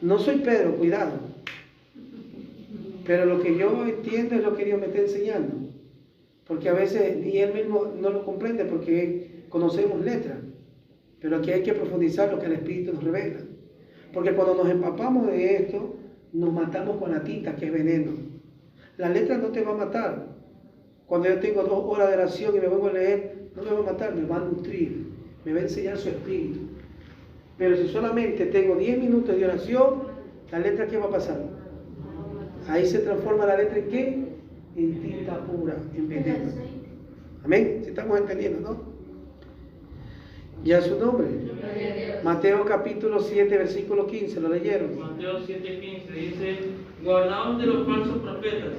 No soy Pedro, cuidado. Pero lo que yo entiendo es lo que Dios me está enseñando. Porque a veces ni Él mismo no lo comprende porque conocemos letras. Pero aquí hay que profundizar lo que el Espíritu nos revela. Porque cuando nos empapamos de esto, nos matamos con la tinta, que es veneno. La letra no te va a matar. Cuando yo tengo 2 horas de oración y me vengo a leer, no me va a matar, me va a nutrir. Me va a enseñar su Espíritu. Pero si solamente tengo 10 minutos de oración, la letra, ¿qué va a pasar? Ahí se transforma la letra en ¿qué? En tinta pura, en veneno. Amén. Si estamos entendiendo, ¿no? Ya su nombre. Mateo capítulo 7, versículo 15, ¿lo leyeron? Mateo 7:15 dice: guardaos de los falsos profetas,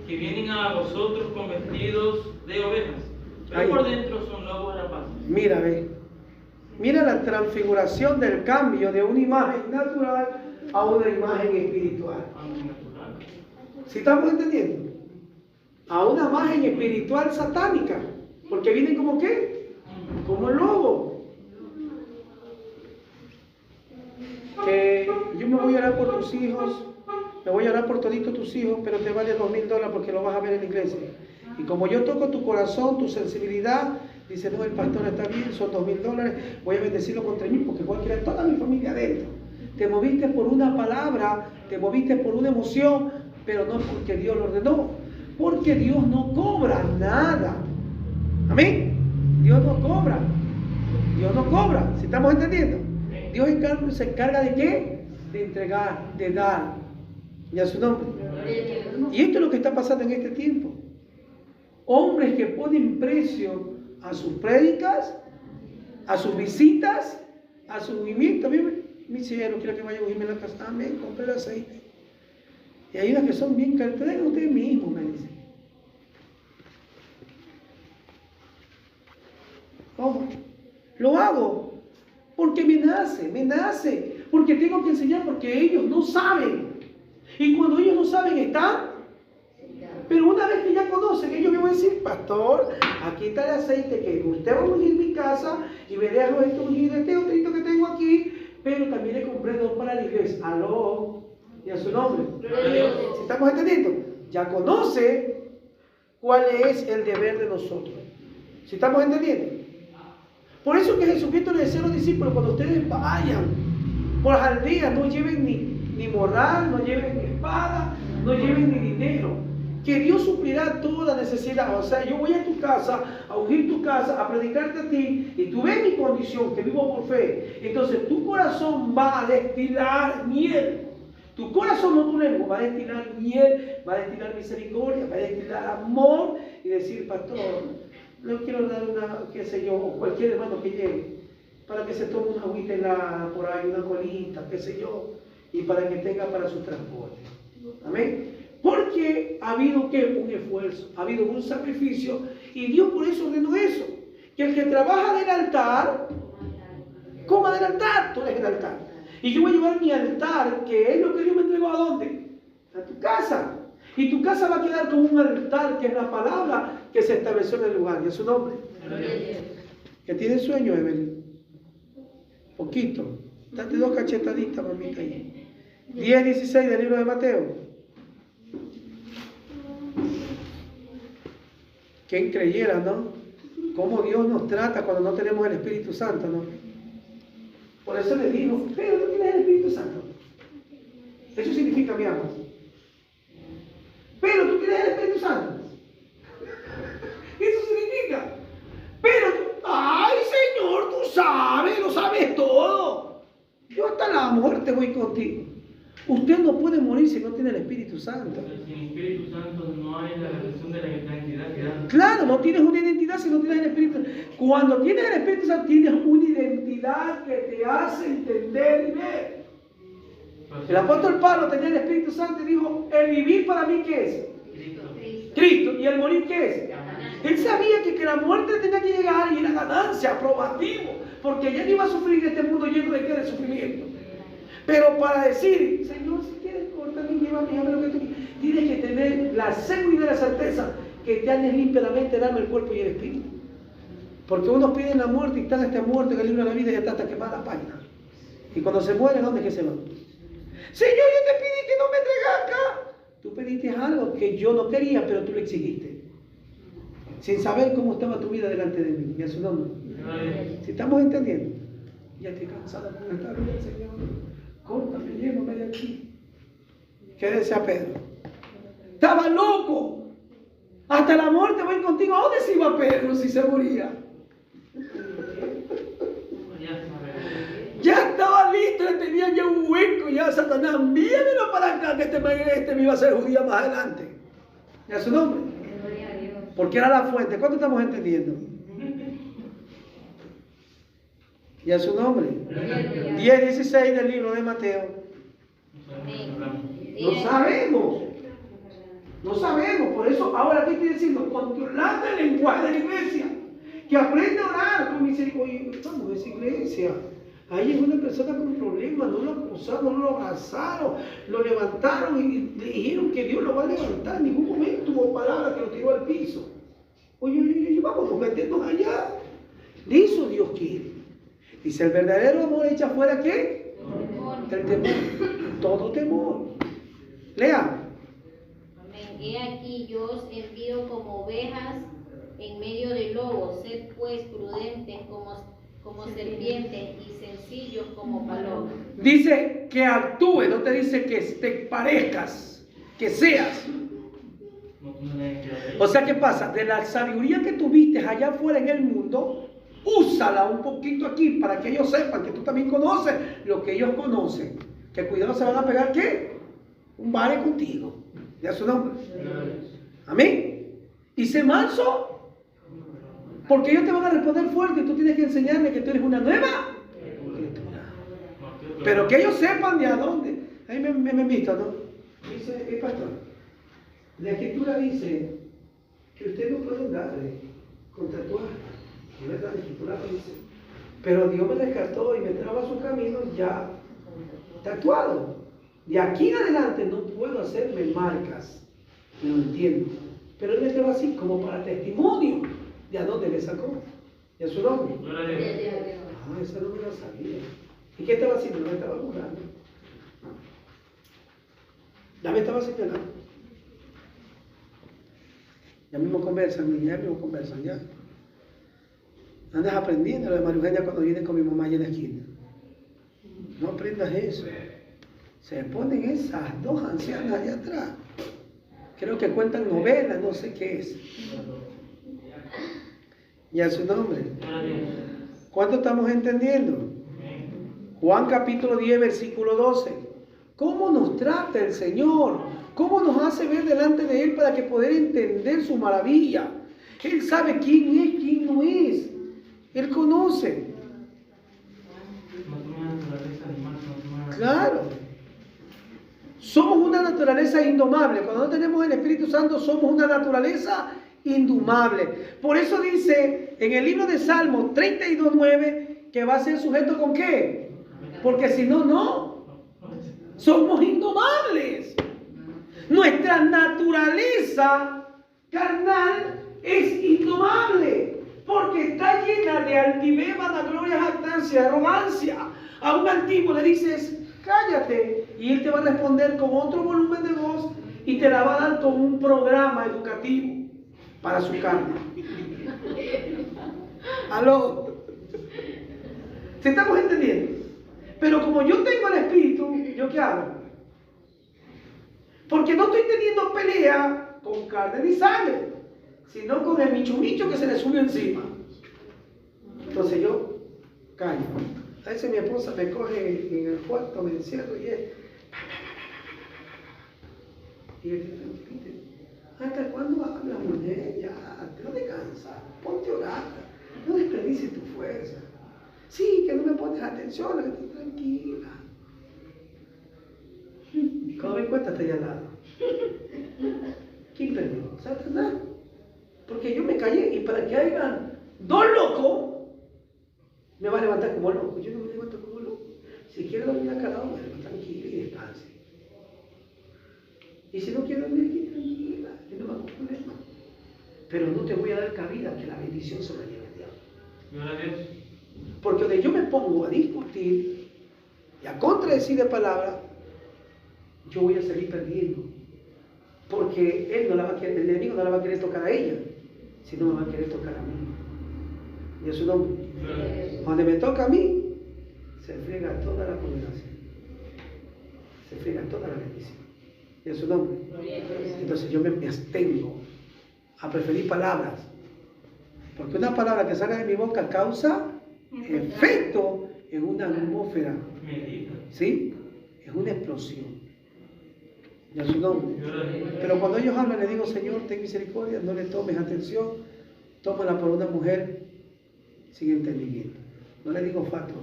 que vienen a vosotros con vestidos de ovejas, pero Ahí. por dentro son lobos rapaces. Mira, ve. Mira la transfiguración del cambio de una imagen natural a una imagen espiritual. ¿Sí estamos entendiendo? A una imagen espiritual satánica. Porque vienen como ¿qué? Como lobo. Que yo me voy a orar por tus hijos, me voy a orar por toditos tus hijos, pero te vale $2,000 porque lo vas a ver en la iglesia. Y como yo toco tu corazón, tu sensibilidad, dice: no, el pastor está bien, son $2,000, voy a bendecirlo con 3,000 porque voy a querer toda mi familia adentro. Te moviste por una palabra, te moviste por una emoción, pero no porque Dios lo ordenó, porque Dios no cobra nada. Amén. Dios no cobra. Dios no cobra. ¿Sí estamos entendiendo? Dios se encarga de ¿qué? De entregar, de dar. Y a su nombre. Y esto es lo que está pasando en este tiempo. Hombres que ponen precio a sus prédicas, a sus visitas, a su movimiento. Mi cielo, quiero que vaya a ungirme en la casa. Amén, compré el aceite. Y hay unas que son bien caras. Traigan ustedes mismos, me dicen. ¿Cómo? Lo hago porque me nace, porque tengo que enseñar, porque ellos no saben. Y cuando ellos no saben, están. Pero una vez que ya conocen, ellos me van a decir: pastor, aquí está el aceite que usted va a ungir mi casa, y me dejo esto ungir, este otrito que tengo aquí, pero también le compré 2 para la iglesia. Aló, y a su nombre. ¿Sí estamos entendiendo? Ya conoce cuál es el deber de nosotros. ¿Sí estamos entendiendo? Por eso que Jesucristo le decía a los discípulos: cuando ustedes vayan por las aldeas, no lleven ni morral, no lleven ni espada, no lleven ni dinero. que Dios suplirá toda necesidad. O sea, yo voy a tu casa, a ungir tu casa, a predicarte a ti, y tú ves mi condición, que vivo por fe. Entonces tu corazón va a destilar miel. Tu corazón, no tu lengua, va a destilar miel, va a destilar misericordia, va a destilar amor, y decir, pastor, no quiero dar una, qué sé yo, o cualquier hermano que llegue, para que se tome una agüita helada por ahí, una colita, qué sé yo, y para que tenga para su transporte. Amén. Porque ha habido ¿qué? Un esfuerzo, ha habido un sacrificio, y Dios por eso ordenó eso, que el que trabaja del altar, coma del altar, tú eres el altar. Y yo voy a llevar mi altar, que es lo que Dios me entregó, ¿a dónde? A tu casa. Y tu casa va a quedar como un altar, que es la palabra que se estableció en el lugar, y es su nombre. Que tiene sueño, Evelyn. Poquito. Date 2 cachetaditas, mamita, ahí. 10:16 del libro de Mateo. ¿Quién creyera, no? Cómo Dios nos trata cuando no tenemos el Espíritu Santo, ¿no? Por eso le digo, pero tú tienes el Espíritu Santo. Eso significa, mi amor. Pero tú tienes el Espíritu Santo. Eso significa. Pero tú, ay Señor, tú sabes, lo sabes todo. Yo hasta la muerte voy contigo. Usted no puede morir si no tiene el Espíritu Santo. Sin el Espíritu Santo no hay la realización de la identidad que da. Claro, no tienes una identidad si no tienes el Espíritu. Cuando tienes el Espíritu Santo, tienes una identidad que te hace entender y ver. El apóstol Pablo tenía el Espíritu Santo y dijo, el vivir para mí, ¿qué es? Cristo. ¿Y el morir qué es? Él sabía que la muerte tenía que llegar y era ganancia, aprobativo, porque ya no iba a sufrir en este mundo lleno de qué, de sufrimiento. Pero para decir, Señor, si quieres, córtame y llévame, hazme lo que tú quieras, tienes que tener la seguridad y la certeza que te haces limpio la mente, el alma, el cuerpo y el espíritu. Porque unos piden la muerte y están hasta muertos en el libro de la vida y ya está hasta quemada la página. Y cuando se mueren, ¿dónde es que se van? Señor, yo te pedí que no me traigas acá. Tú pediste algo que yo no quería, pero tú lo exigiste. Sin saber cómo estaba tu vida delante de mí. Y a su nombre. Si estamos entendiendo. Ya estoy cansado con esta vida, Señor. Córtame, llévame de aquí. ¿Qué decía Pedro? Estaba loco. Hasta la muerte voy contigo. ¿A dónde se iba Pedro si se moría? Ya estaba listo, tenía ya un hueco, ya Satanás, envíamelo para acá, que este me iba a ser judío más adelante. ¿Y a su nombre? Porque era la fuente. ¿Cuánto estamos entendiendo? ¿Y a su nombre? 10:16 del libro de Mateo. No sabemos. No sabemos. Por eso, ahora, ¿qué estoy diciendo? Controlando el lenguaje de la iglesia. Que aprenda a orar con misericordia. Vamos, esa iglesia. Ahí es una persona con un problema, no lo acusaron, no lo abrazaron, lo levantaron y le dijeron que Dios lo va a levantar. En ningún momento hubo palabra que lo tiró al piso. Oye, vamos a meternos allá. De eso Dios quiere. Dice, el verdadero amor echa fuera ¿qué? El temor. Todo temor. Lea. Amén. He aquí yo os envío como ovejas en medio de lobos. Sed pues prudentes como serpientes y sencillos como palomas. Dice que actúe, no te dice que te parezcas, que seas. O sea, ¿qué pasa? De la sabiduría que tuviste allá afuera en el mundo, úsala un poquito aquí para que ellos sepan que tú también conoces lo que ellos conocen. Que cuidado se van a pegar, ¿qué? Un vale contigo. Ya su nombre. Amén. Y sé manso. Porque ellos te van a responder fuerte y tú tienes que enseñarles que tú eres una nueva criatura. Pero que ellos sepan de a dónde. Ahí me he visto, ¿no? Dice, pastor, la escritura dice que usted no puede andar con tatuajes. Es verdad, la escritura lo dice. Pero Dios me descartó y me trajo a su camino ya tatuado. De aquí en adelante no puedo hacerme marcas. No entiendo. Pero Él me trajo así como para testimonio. ¿De a dónde me sacó? ¿Y a su nombre? Ah, esa no me la sabía. ¿Y qué estaba haciendo? Me estaba jurando. Ya me estaba señalando. Ya mismo conversan, ya. Andas aprendiendo lo de María Eugenia cuando viene con mi mamá allá en la esquina. No aprendas eso. Se ponen esas dos ancianas allá atrás. Creo que cuentan novelas, no sé qué es. Y a su nombre. ¿Cuánto estamos entendiendo? Juan capítulo 10, versículo 12. ¿Cómo nos trata el Señor? ¿Cómo nos hace ver delante de Él para que poder entender su maravilla? Él sabe quién es, quién no es. Él conoce. Claro. Somos una naturaleza indomable. Cuando no tenemos el Espíritu Santo, somos una naturaleza indomable. Por eso dice en el libro de Salmos 32:9 que va a ser sujeto con ¿qué? Porque si no, no. Somos indomables. Nuestra naturaleza carnal es indomable. Porque está llena de altivez, vanagloria, jactancia, arrogancia. A un altivo le dices, cállate, y él te va a responder con otro volumen de voz y te la va a dar como un programa educativo para su carne. ¿Aló? ¿Se estamos entendiendo? Pero como yo tengo el Espíritu, ¿yo qué hago? Porque no estoy teniendo pelea con carne ni sangre, sino con el micho que se le subió encima. Entonces yo callo. A veces mi esposa me coge en el cuarto, me encierro y es... Y él dice, ¿hasta cuándo hablas, mujer? Ya, no te cansas, ponte a orar, no desperdicies tu fuerza. Sí, que no me pones atención, que estoy tranquila. Cuando me cuenta está allá al lado. ¿Quién perdió? Satanás. Porque yo me callé y para que hayan dos locos, me va a levantar como loco. Yo no me levanto como loco. Si quiero dormir acá, no, me tranquila y descanse. Y si no quiero dormir aquí, tranquila, yo no me hago problema. Pero no te voy a dar cabida que la bendición se la lleve el diablo. Porque donde yo me pongo a discutir y a contradecir de palabras, yo voy a salir perdiendo. Porque él no la va a querer, el enemigo no la va a querer tocar a ella, sino me va a querer tocar a mí. Y a su nombre. Donde me toca a mí, se friega toda la condenación. Se friega toda la bendición. Y a su nombre. Entonces yo me abstengo a preferir palabras. Porque una palabra que salga de mi boca causa efecto en una atmósfera. ¿Sí? Es una explosión. Y a su nombre. Pero cuando ellos hablan, le digo, Señor, ten misericordia, no le tomes atención, tómala por una mujer sin entendimiento. No le digo fatua,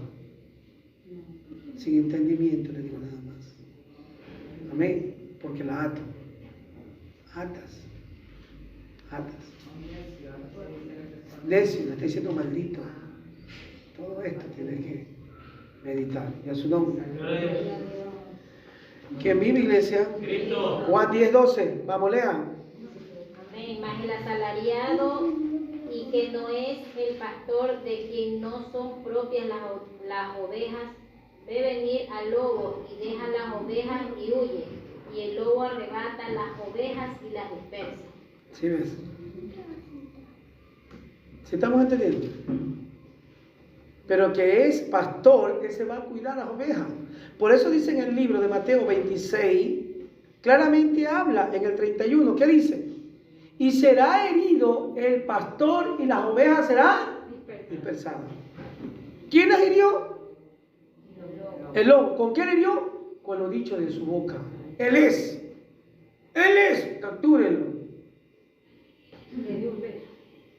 sin entendimiento le digo nada más. Amén. Porque la ato. Atas. Necio, le está diciendo maldito. Todo esto tienes que meditar. Y a su nombre. ¿Quién vive, iglesia? Cristo. Juan 10:12. Vamos, lean. Amén. Mas el asalariado y que no es el pastor, de quien no son propias las ovejas, ve venir al lobo y deja las ovejas y huye. Y el lobo arrebata las ovejas y las dispersa. ¿Sí ves? ¿Sí estamos entendiendo? Pero que es pastor, que se va a cuidar las ovejas. Por eso dice en el libro de Mateo 26, claramente habla en el 31, ¿qué dice? Y será herido el pastor y las ovejas serán dispersadas. ¿Quién las hirió? El lobo. ¿Con qué le hirió? Con lo dicho de su boca. Él es, captúrenlo.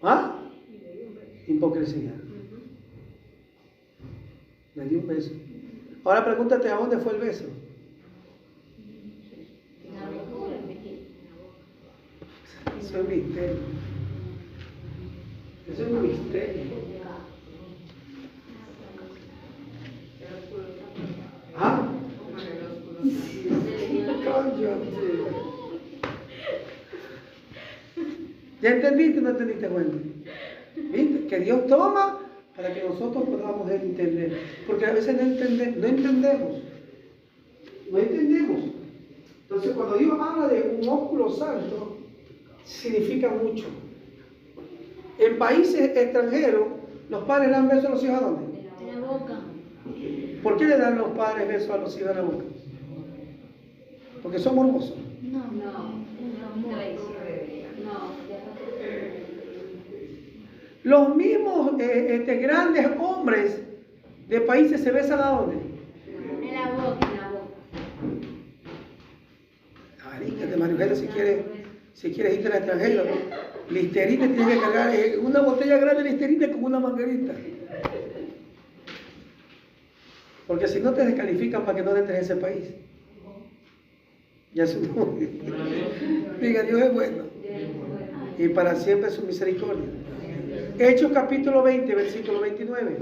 ¿Ah? Hipocresía. Le dio un beso. Ahora pregúntate, ¿a dónde fue el beso? Eso es un misterio. Eso es un misterio. ¿Ah? Cállate. ¿Ya entendiste o no entendiste, Wendy? ¿Viste? Que Dios toma para que nosotros podamos entender. Porque a veces no entendemos. Entonces, cuando Dios habla de un ósculo santo, significa mucho. En países extranjeros, los padres le dan besos a los hijos ¿a dónde? En la boca. ¿Por qué le dan los padres besos a los hijos en la boca? Porque son morbosos. No, Los mismos grandes hombres de países se besan a dónde. en la boca. Aríncate, María Eugenia, si quieres irte al extranjero. Listerina tiene que cargar una botella grande de listerina con una manguerita. Porque si no te descalifican para que no entres en ese país. Ya su nombre. Diga, Dios es bueno. Y para siempre su misericordia. Hechos capítulo 20, versículo 29.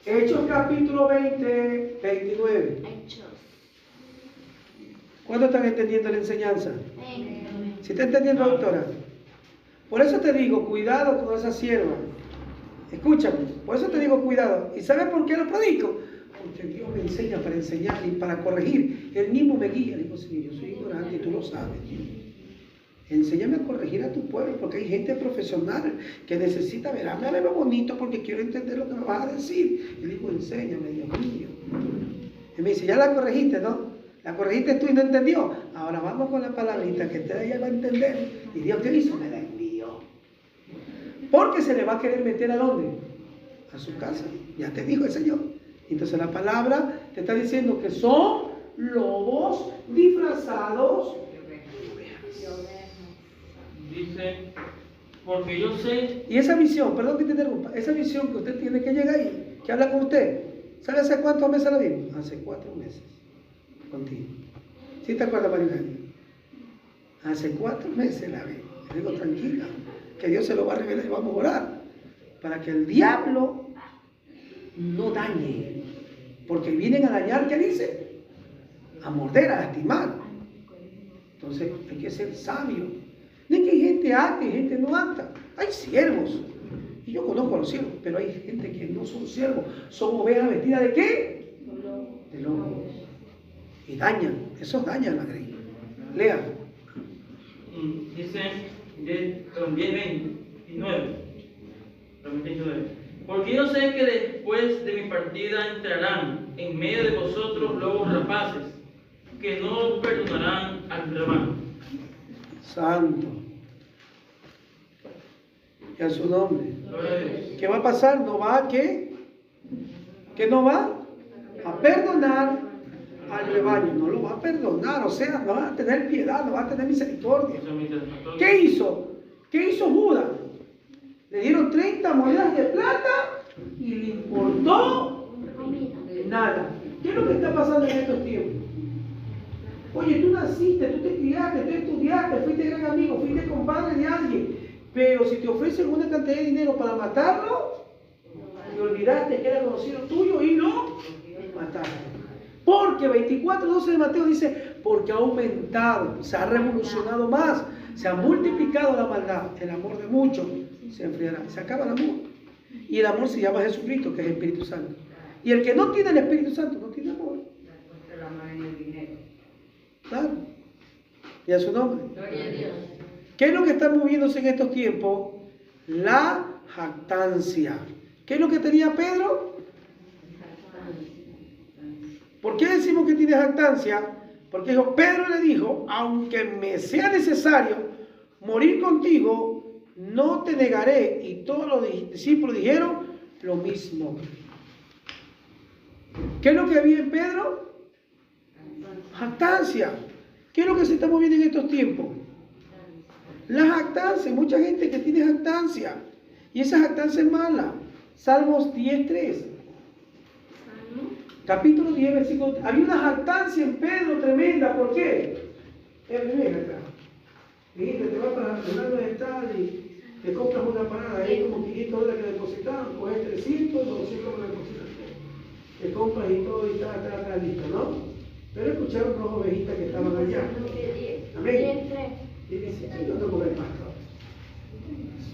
Hechos capítulo 20, 29. ¿Cuánto están entendiendo la enseñanza? ¿Sí está entendiendo, doctora? Por eso te digo, cuidado con esa sierva. Escúchame, por eso te digo cuidado. ¿Y sabes por qué lo predico? Porque Dios me enseña para enseñar y para corregir. Él mismo me guía. Digo, sí, yo soy ignorante y tú lo sabes. Enséñame a corregir a tu pueblo, porque hay gente profesional que necesita ver, háblame lo bonito porque quiero entender lo que me vas a decir. Y digo, enséñame, Dios mío. Y me dice, ya la corregiste, ¿no? La corregiste tú y no entendió. Ahora vamos con la palabrita que ella va a entender. Y Dios, ¿qué hizo? Me la envió. Porque se le va a querer meter ¿a dónde? A su casa. Ya te dijo el Señor. Entonces la palabra te está diciendo que son lobos disfrazados. Dice, porque yo sé. Y esa visión, perdón que te interrumpa, esa visión que usted tiene que llegar ahí, que habla con usted, ¿sabe hace cuántos meses la vimos? Hace 4 meses. Contigo. ¿Sí te acuerdas, María Eugenia? Hace 4 meses la vi. Le digo, tranquila, que Dios se lo va a revelar y vamos a orar para que el diablo no dañe. Porque vienen a dañar, ¿qué dice? A morder, a lastimar. Entonces hay que ser sabio. De que hay gente apta y gente no apta. Hay siervos. Y yo conozco a los siervos, pero hay gente que no son siervos. Son ovejas vestidas ¿de qué? De lobo. Y dañan. Esos dañan la grey. Lea. Dice 10:29. Porque yo sé que después de mi partida entrarán en medio de vosotros lobos rapaces, que no perdonarán al rebaño. Santo. Y a su nombre. Gloria a Dios. ¿Qué va a pasar? No va a ¿qué? ¿Qué no va? A perdonar al rebaño. No lo va a perdonar. O sea, no va a tener piedad, no va a tener misericordia. ¿Qué hizo? ¿Qué hizo Judas? Le dieron 30 monedas de plata y le importó nada. ¿Qué es lo que está pasando en estos tiempos? Oye, tú naciste, tú te criaste, tú estudiaste, fuiste gran amigo, fuiste compadre de alguien, pero si te ofrecen una cantidad de dinero para matarlo, te olvidaste que era conocido tuyo y lo mataste. Porque 24:12 de Mateo dice, porque ha aumentado, se ha revolucionado más, se ha multiplicado la maldad, el amor de muchos se enfriará, se acaba el amor. Y el amor se llama Jesucristo, que es el Espíritu Santo. Y el que no tiene el Espíritu Santo no tiene amor. Claro. Y a su nombre. Gloria a Dios. ¿Qué es lo que está moviéndose en estos tiempos? La jactancia. ¿Qué es lo que tenía Pedro? ¿Por qué decimos que tiene jactancia? Porque Pedro le dijo, aunque me sea necesario morir contigo, no te negaré. Y todos los discípulos dijeron lo mismo. ¿Qué es lo que había en Pedro? Jactancia. ¿Qué es lo que se está moviendo en estos tiempos? La jactancia. Mucha gente que tiene jactancia. Y esa jactancia es mala. Salmos 10:3. Capítulo 10, versículo 3. Había una jactancia en Pedro tremenda. ¿Por qué? Ven acá. Dijiste, te vas para Fernando de Estal y te compras una parada. Hay como $500 que depositaron. Coges 300, 200 que depositaron. Te compras y todo y está listo, ¿no? Pero escucharon dos ovejitas que estaban allá. Amén. Y dice, yo no como el pastor.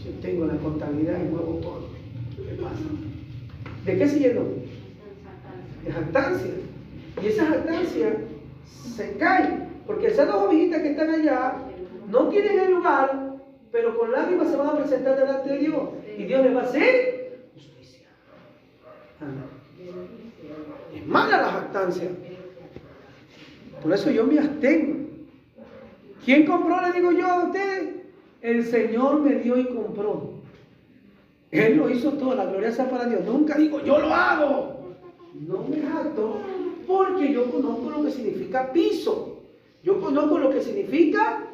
Yo tengo la contabilidad y muevo todo. ¿Qué pasa? ¿De qué se llenó? De jactancia. Y esa jactancia se cae. Porque esas dos ovejitas que están allá no tienen el lugar, pero con lágrimas se van a presentar delante de Dios. Y Dios les va a hacer justicia. Es mala la jactancia. Por eso yo me abstengo. ¿Quién compró? Le digo yo a ustedes. El Señor me dio y compró. Él lo hizo todo, la gloria sea para Dios. Nunca digo, yo lo hago. No me jacto, porque yo conozco lo que significa piso. Yo conozco lo que significa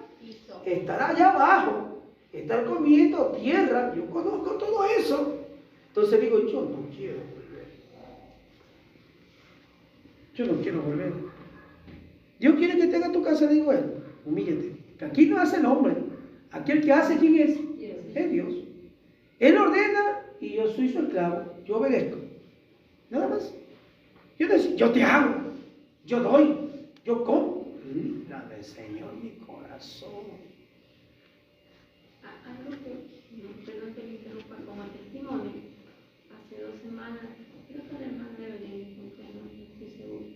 estar allá abajo, estar comiendo tierra. Yo conozco todo eso. Entonces digo, yo no quiero volver. Yo no quiero volver. Dios quiere que tenga tu casa, digo él. Humíllate. Que aquí no hace el hombre. Aquí el que hace, ¿quién es? Es Dios. Él ordena y yo soy su esclavo. Yo obedezco. Nada más. Yo te hago. Yo doy. Yo como. Dame, Señor, mi corazón. Algo que, perdón que me interrumpa como testimonio, hace 2 semanas, creo que la hermana de Belén, no estoy segura,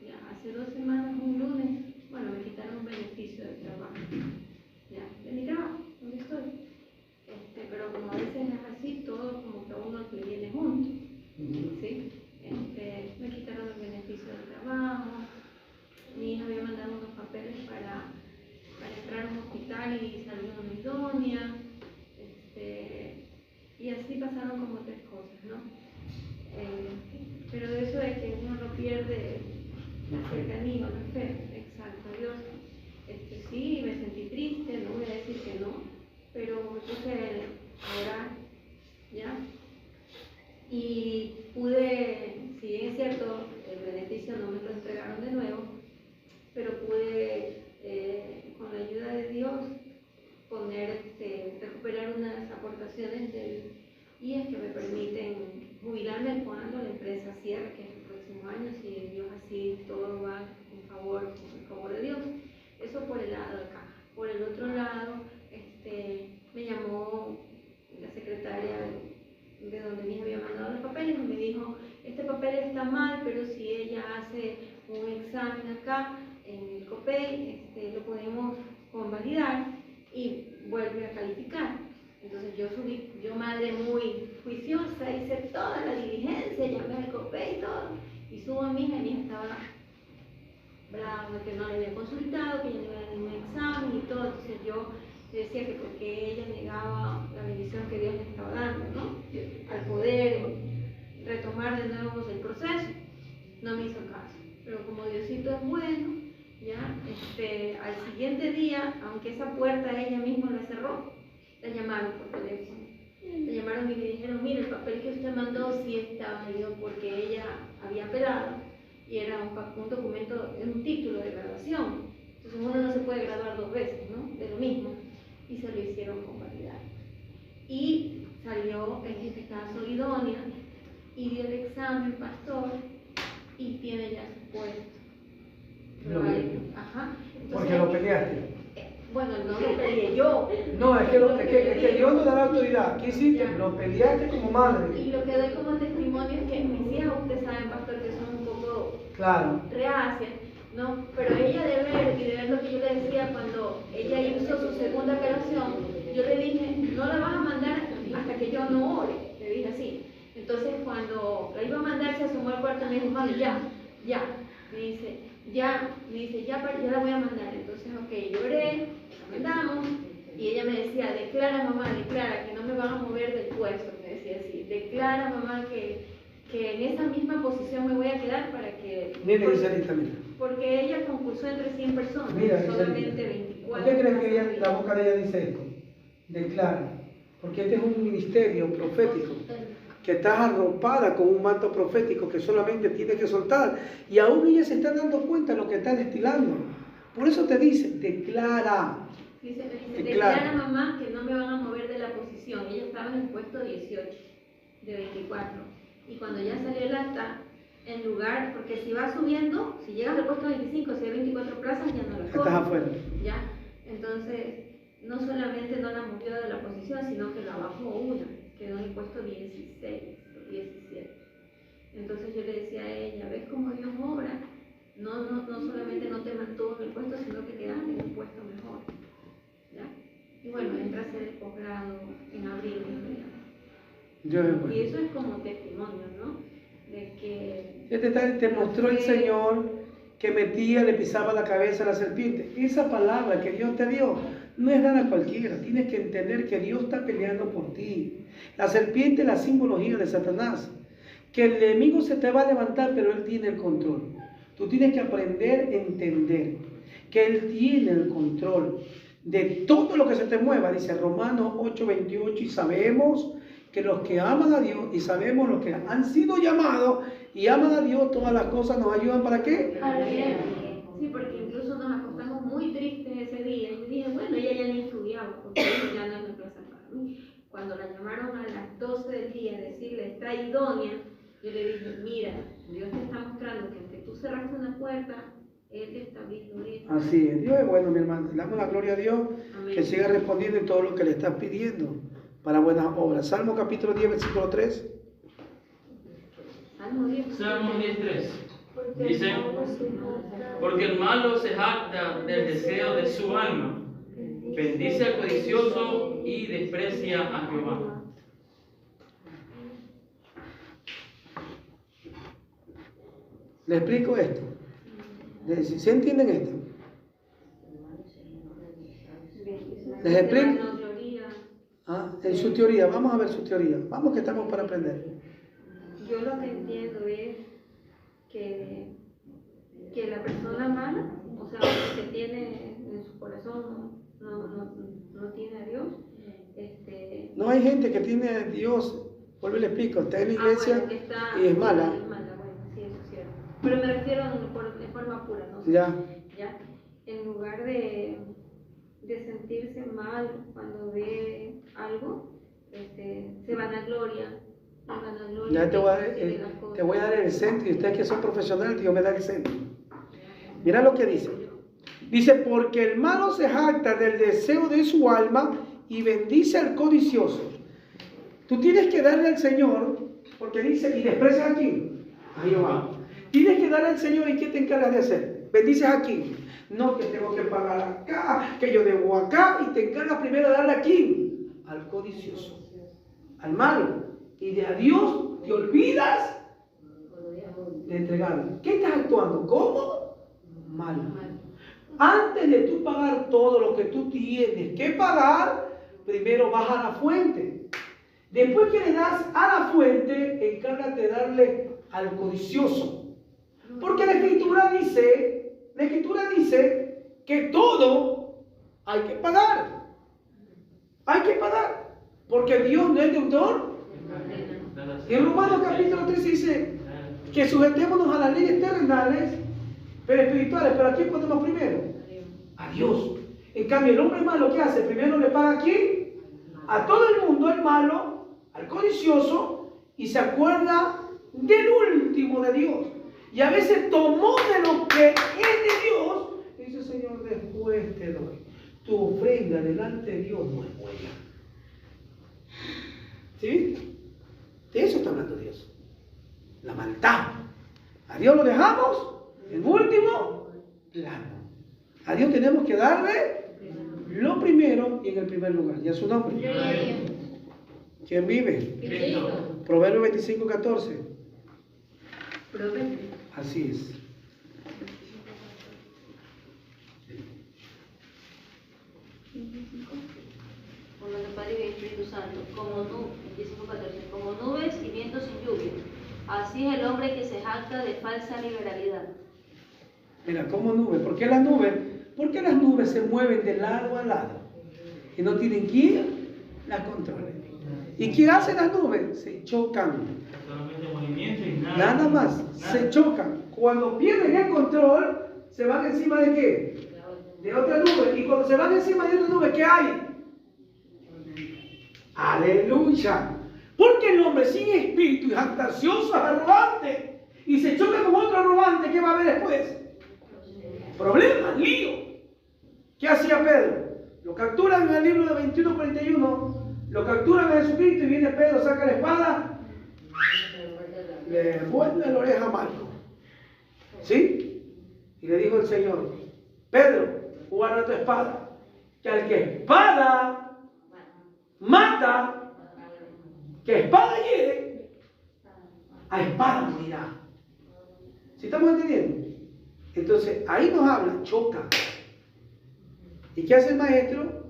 ya, hace 2 semanas, un lunes, bueno, me quitaron un beneficio de trabajo, ya, de mi trabajo, donde estoy, pero como a veces es así, todo como que a uno le viene junto, ¿sí? Me quitaron el beneficio del trabajo, mi hija había mandado unos papeles para entrar a un hospital y salió una idónea, y así pasaron como 3 cosas, ¿no? Pero de eso de que uno no pierde la cercanía o la fe, exacto, Dios, sí, me sentí triste, no voy a decir que no, pero me puse a orar, ¿ya? Y pude, si bien es cierto, el beneficio no me lo entregaron de nuevo, pero pude, con la ayuda de Dios, recuperar unas aportaciones del IES que me permiten jubilarme cuando la empresa cierre, que es el próximo año, si Dios así todo va con el favor de Dios. Eso por el lado de acá. Por el otro lado, me llamó la secretaria de donde mi hija había mandado los papeles y me dijo, este papel está mal, pero si ella hace un examen acá en el COPEI, lo podemos convalidar y vuelve a calificar. Entonces yo madre muy juiciosa, hice toda la diligencia, llamé al COPEI y todo, y subo a mi hija estaba brava de que no le había consultado, que ella no había ningún examen y todo. Entonces yo decía que porque ella negaba la bendición que Dios le estaba dando, ¿no? Al poder retomar de nuevo el proceso, no me hizo caso. Pero como Diosito es bueno, ya, al siguiente día, aunque esa puerta ella misma la cerró, la llamaron por teléfono. La llamaron y le dijeron, mire, el papel que usted mandó sí está válido porque ella había apelado y era un documento, un título de graduación. Entonces uno no se puede graduar 2 veces, ¿no? De lo mismo. Y se lo hicieron convalidar. Y salió, en este caso, idónea, y dio el examen, pastor, y tiene ya su puesto. Ajá. Entonces, porque lo peleaste. Bueno, no lo peleé yo. No, es que Dios nos da la autoridad. ¿Qué hiciste? Lo peleaste como madre. Y lo que doy como testimonio es que mis hijas, ustedes saben, pastor, que son un poco reacias, ¿no? Pero ella de ver lo que yo le decía cuando ella hizo su segunda apelación, yo le dije, no la vas a mandar hasta que yo no ore, le dije así. Entonces cuando la iba a mandar se asomó al cuarto y me dijo, mami, ya, me dice, ya la voy a mandar. Entonces, ok, lloré, la mandamos, y ella me decía, declara mamá, declara que no me van a mover del puesto, me decía así, declara mamá que en esa misma posición me voy a quedar para que... Mira, Giselita, mira. Porque ella concursó entre 100 personas, Mira, solamente 24. ¿Por qué crees que la boca de ella dice esto? Declara. Porque este es un ministerio profético, que estás arropada con un manto profético que solamente tienes que soltar. Y aún ella se está dando cuenta de lo que está destilando. Por eso te dice, declara. Dice, declara mamá que no me van a mover de la posición. Ella estaba en el puesto 18 de 24. Y cuando ya salió el acta, en lugar, porque si va subiendo, si llegas al puesto 25, si hay 24 plazas, ya no la coges. Estás afuera. Ya, entonces, no solamente no la movió de la posición, sino que la bajó una, quedó en el puesto 16 o 17. Entonces yo le decía a ella, ¿ves cómo Dios obra? No solamente no te mantuvo en el puesto, sino que quedaste en un puesto mejor. ¿Ya? Y bueno, entra a hacer el posgrado en abril. Y eso es como testimonio, ¿no? De que... Te mostró el Señor que metía, le pisaba la cabeza a la serpiente. Esa palabra que Dios te dio no es dada a cualquiera. Tienes que entender que Dios está peleando por ti. La serpiente es la simbología de Satanás. Que el enemigo se te va a levantar, pero él tiene el control. Tú tienes que aprender a entender que él tiene el control de todo lo que se te mueva. Dice Romanos 8:28, y sabemos que los que aman a Dios, y sabemos los que han sido llamados y aman a Dios, todas las cosas nos ayudan ¿para qué? Para bien. Sí, porque incluso nos acostamos muy tristes ese día. Y yo dije, bueno, ella ya ni estudiaba, porque ya no es una clase para mí. Cuando la llamaron a las 12 del día a decirle, está idónea, yo le dije, mira, Dios te está mostrando que aunque tú cerraste una puerta, Él te está viendo esto. Así es. Dios es bueno, mi hermano. Le damos la gloria a Dios. Amén. Que siga respondiendo en todo lo que le estás pidiendo para buenas obras. Salmo capítulo 10, versículo 3. Salmo 10. Salmo 10:3. Dice, porque el malo se jacta del deseo de su alma, bendice al codicioso y desprecia a Jehová. Le explico esto. ¿Se entienden esto? Les explico. En su teoría, vamos a ver su teoría. Vamos que estamos para aprender. Yo lo que entiendo es que la persona mala, o sea, que tiene en su corazón, no tiene a Dios. No hay gente que tiene a Dios, vuelvo y le explico, está en la iglesia Bueno, que está, y es mala. Es mala, bueno, sí, eso es cierto. Pero me refiero de forma pura, ¿no? Ya. Ya, en lugar de sentirse mal cuando ve algo, se vanagloria. Ya te voy a dar el centro, y ustedes que son profesionales, Dios me da el centro. Mira lo que dice. Dice, porque el malo se jacta del deseo de su alma y bendice al codicioso. Tú tienes que darle al Señor, porque dice, y desprecias aquí, a Jehová. Tienes que darle al Señor, ¿y qué te encargas de hacer? Bendices aquí. No, que tengo que pagar acá, que yo debo acá, y te encargas primero de darle aquí, al codicioso, al malo. Y de a Dios te olvidas de entregarle. ¿Qué estás actuando? ¿Cómo? Mal. Antes de tú pagar todo lo que tú tienes que pagar, primero vas a la fuente. Después que le das a la fuente, encárgate de darle al codicioso. Porque la Escritura dice que todo hay que pagar. Hay que pagar. Porque Dios no es deudor. Y en Romanos capítulo 3 dice que sujetémonos a las leyes terrenales, pero espirituales. ¿Pero a quién ponemos primero? A Dios. En cambio, el hombre malo, ¿qué hace? Primero le paga a quién? A todo el mundo, el malo, al codicioso, y se acuerda del último de Dios. Y a veces tomó de lo que es de Dios y dice, Señor, después te doy. Tu ofrenda delante de Dios no es buena. ¿Sí? De eso está hablando Dios. La maldad. A Dios lo dejamos en último plano. A Dios tenemos que darle lo primero y en el primer lugar. ¿Y a su nombre? ¿Quién vive? Cristo. Proverbios 25:14. Proverbios. Así es. Por lo que Padre y Espíritu Santo, como nubes y vientos sin lluvia. Así es el hombre que se jacta de falsa liberalidad. Mira, como nubes. ¿Por qué las nubes? Porque las nubes se mueven de lado a lado y no tienen quien las controle. ¿Y qué hacen las nubes? Se chocan. Solamente movimiento y Nada más, se chocan. Cuando pierden el control, se van encima de ¿qué? De otra nube. Y cuando se van encima de otra nube, ¿qué hay? Aleluya. Porque el hombre sin espíritu y jactancioso es arrogante. Y se choca con otro arrogante, ¿qué va a haber después? Problemas, lío. ¿Qué hacía Pedro? Lo capturan en el libro de 21:41. Lo capturan a Jesucristo y viene Pedro, saca la espada, le vuelve la oreja a Marco. ¿Sí? Y le dijo el Señor, Pedro, guarda tu espada, que al que espada mata, que espada hiere, a espada morirá. ¿Sí estamos entendiendo? Entonces, ahí nos habla, choca. ¿Y qué hace el maestro?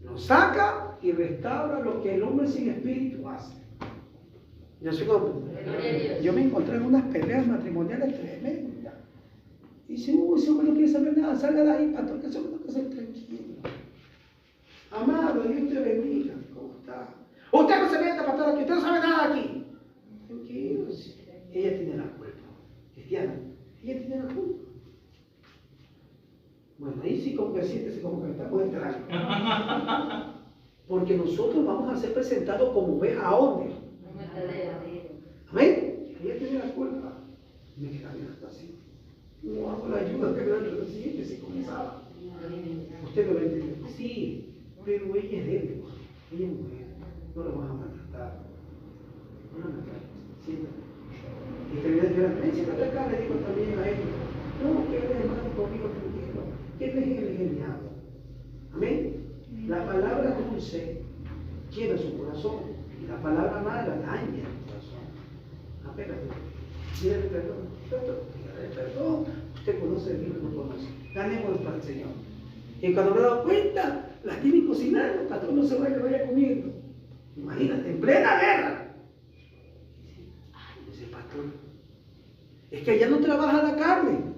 Nos saca y restaura lo que el hombre sin espíritu hace. Yo me encontré en unas peleas matrimoniales tremendas. Y dice, ese hombre no quiere saber nada, salga de ahí, pastor, que ese hombre no quiere ser tranquilo. Amado, Dios te bendiga. ¿Cómo está? Usted no se meta, pastor, aquí, usted no sabe nada aquí. Tranquilos. Ella tiene la culpa. Cristiana, ella tiene la culpa. Bueno, ahí sí como que siéntese como que estamos entrando. Porque nosotros vamos a ser presentados como ovejas a dónde. Amén. Ella tiene la culpa. Me queda bien hasta así. No hago la ayuda que me dan los siguientes si comenzaba. Usted lo va a entender. Sí, pero ella es débil. Ella es mujer. No la vas a maltratar. No la maltratas. Siéntate. Y terminé de decir, siéntate acá, le digo también a ella. No, que él es hermano conmigo, tranquilo. Que él es el diablo. Amén. La palabra dulce llena su corazón. Y la palabra mala daña su corazón. Apégate. Pídale perdón. Pídale perdón. Usted conoce el libro, no conoce. Ganémoslo para el Señor. Y cuando me he dado cuenta, las tienen cocinando, el patrón no se vaya que vaya comiendo. Imagínate, en plena guerra. Ay, ese patrón. Es que ya no trabaja la carne.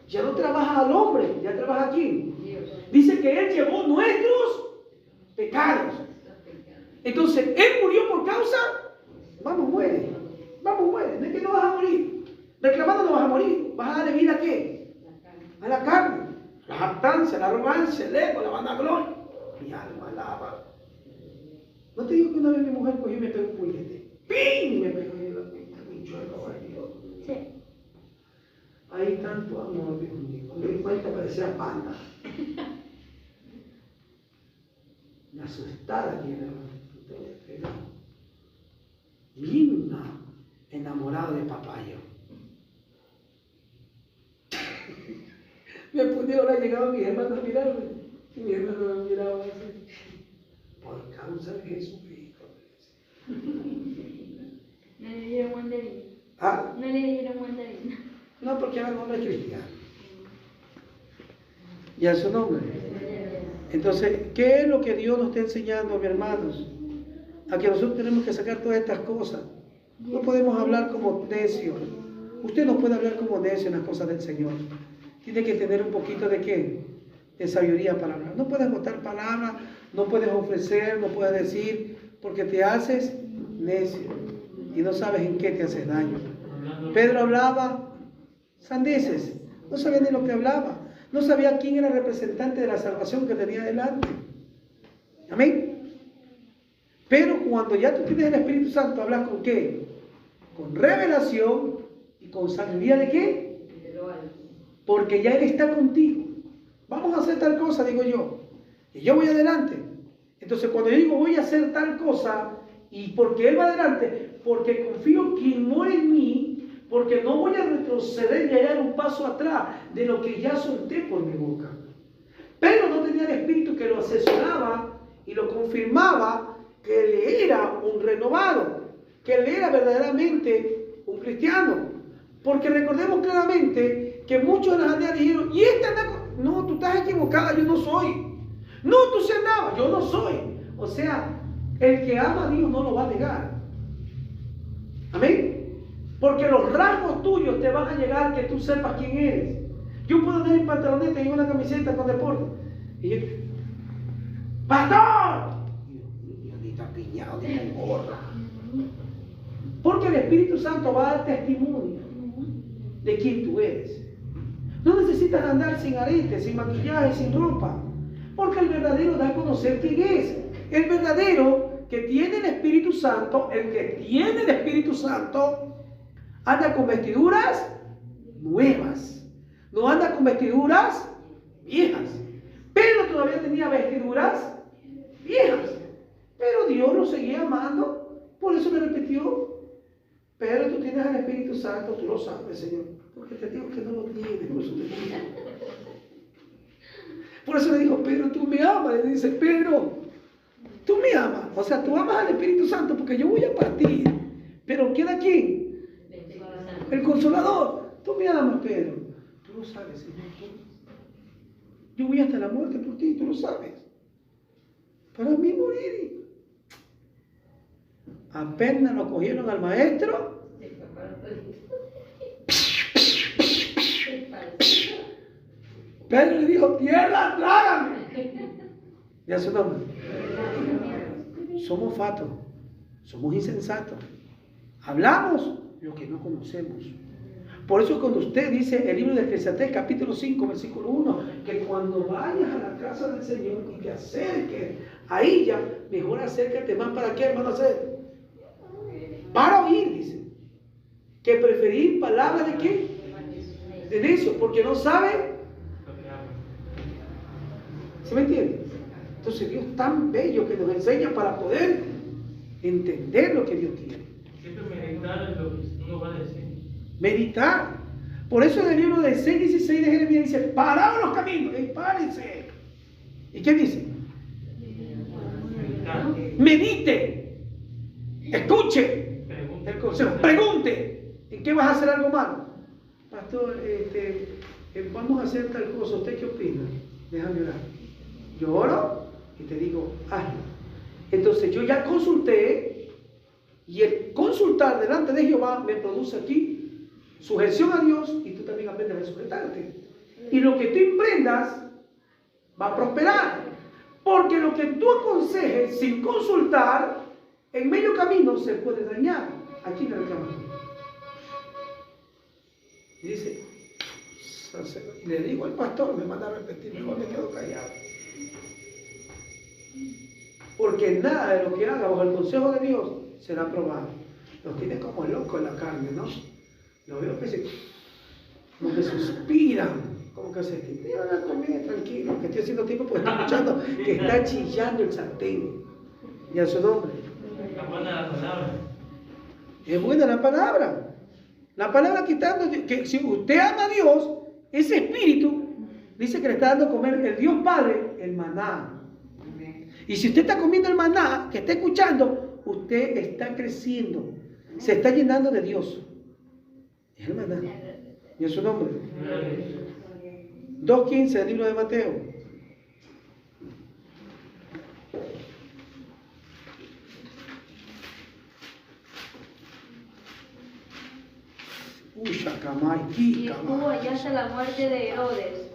Ya no trabaja al hombre. Ya trabaja aquí. Dice que Él llevó nuestros pecados. Entonces, Él murió por causa. Vamos, muere. Vamos, muere. No es que no vas a morir. Reclamando no vas a morir. ¿Vas a darle vida a qué? A la carne. La jactancia, la arrogancia, el ego, la vanagloria. Mi alma alaba. No te digo que una vez mi mujer cogió y me pegó un puñete. ¡Pim! Y me pegó y me chueco, ay Dios. Sí. Hay tanto amor, Dios mío. Cuando me di cuenta parecía panda. Me asustada que era. Linda, enamorada de papayo. Me ponía ahora llegaba mi hermano a mirarme. Y mi hermano me miraba así. Por causa de Jesucristo. No le dieron mandarín. ¿Ah? No le dieron mandarín. No, porque era un hombre cristiano. Y a su nombre. Entonces, ¿qué es lo que Dios nos está enseñando, mis hermanos? A que nosotros tenemos que sacar todas estas cosas. No podemos hablar como necios. Usted no puede hablar como necio en las cosas del Señor. Tiene que tener un poquito de qué? De sabiduría para hablar. No puedes botar palabras, no puedes ofrecer, no puedes decir, porque te haces necio y no sabes en qué te haces daño. Pedro hablaba sandeces, no sabía ni lo que hablaba, no sabía quién era el representante de la salvación que tenía delante. Amén. Pero cuando ya tú tienes el Espíritu Santo, hablas con qué? Con revelación y con sabiduría de qué? Porque ya Él está contigo. Vamos a hacer tal cosa, digo yo. Y yo voy adelante. Entonces cuando yo digo voy a hacer tal cosa, y porque Él va adelante, porque confío quien mora en mí, porque no voy a retroceder y a dar un paso atrás de lo que ya solté por mi boca. Pero no tenía el Espíritu que lo asesoraba y lo confirmaba que Él era un renovado, que Él era verdaderamente un cristiano. Porque recordemos claramente que muchos de las aldeas dijeron, y este anda con... No, tú estás equivocada, yo no soy. No, tú se andabas, yo no soy. O sea, el que ama a Dios no lo va a negar. Amén. Porque los rasgos tuyos te van a llegar que tú sepas quién eres. Yo puedo tener en pantaloneta y una camiseta con deporte. Y yo, ¡pastor! Dios mío, ni está piñado, ni está gorra. Porque el Espíritu Santo va a dar testimonio de quién tú eres. No necesitas andar sin aretes, sin maquillaje, sin ropa. Porque el verdadero da a conocer quién es. El verdadero que tiene el Espíritu Santo, el que tiene el Espíritu Santo, anda con vestiduras nuevas. No anda con vestiduras viejas. Pedro todavía tenía vestiduras viejas. Pero Dios lo seguía amando. Por eso le repitió. Pero tú tienes el Espíritu Santo, tú lo sabes, Señor. Porque te digo que no lo tienes, por eso te digo. Por eso le dijo, Pedro, tú me amas. Le dice, Pedro, tú me amas. O sea, tú amas al Espíritu Santo porque yo voy a partir. Pero ¿queda quién? El Consolador. Tú me amas, Pedro. Tú Tú lo sabes, Señor. Yo voy hasta la muerte por ti, tú lo sabes. Para mí morir. Apenas lo cogieron al maestro. Pedro le dijo, tierra, trágame. Ya su nombre. Somos fatos, somos insensatos. Hablamos lo que no conocemos. Por eso cuando usted dice el libro de Eclesiastés capítulo 5 versículo 1, que cuando vayas a la casa del Señor y te acerques a ella, mejor acércate más. ¿Para qué, hermano? Hacer para oír, dice, que preferir palabras de qué, de necio, porque no sabe. ¿Se me entiende? Entonces Dios es tan bello que nos enseña para poder entender lo que Dios quiere. Siempre meditar en lo que uno va a decir. Meditar. Por eso en el libro de 6:16 de Jeremías dice, paraos los caminos, párense. ¿Y qué dice? Meditar. Medite, escuche el consejo, pregunte. ¿En qué vas a hacer algo malo? Pastor, vamos a hacer tal cosa, ¿usted qué opina? Déjame orar. Yo oro y te digo, hazlo. Entonces yo ya consulté, y el consultar delante de Jehová me produce aquí sujeción a Dios, y tú también aprendes a sujetarte. Y lo que tú emprendas va a prosperar. Porque lo que tú aconsejes sin consultar, en medio camino se puede dañar. Aquí me reclaman. Y dice, y le digo al pastor, me manda a repetir, mejor me quedo callado. Porque nada de lo que haga bajo el consejo de Dios será aprobado. Los tiene como locos en la carne, ¿no? Lo veo que como que suspiran, como que se tiran a comer, tranquilo, que estoy haciendo tiempo porque estoy escuchando que está chillando el sartén. Y a su nombre. Es buena la palabra. Es buena la palabra. La palabra que está dando, que si usted ama a Dios, ese espíritu dice que le está dando a comer el Dios Padre, el maná. Y si usted está comiendo el maná, que está escuchando, usted está creciendo, se está llenando de Dios. Es el maná. Y en su nombre. 2:15 del libro de Mateo. Y estuvo allá hasta la muerte de Herodes,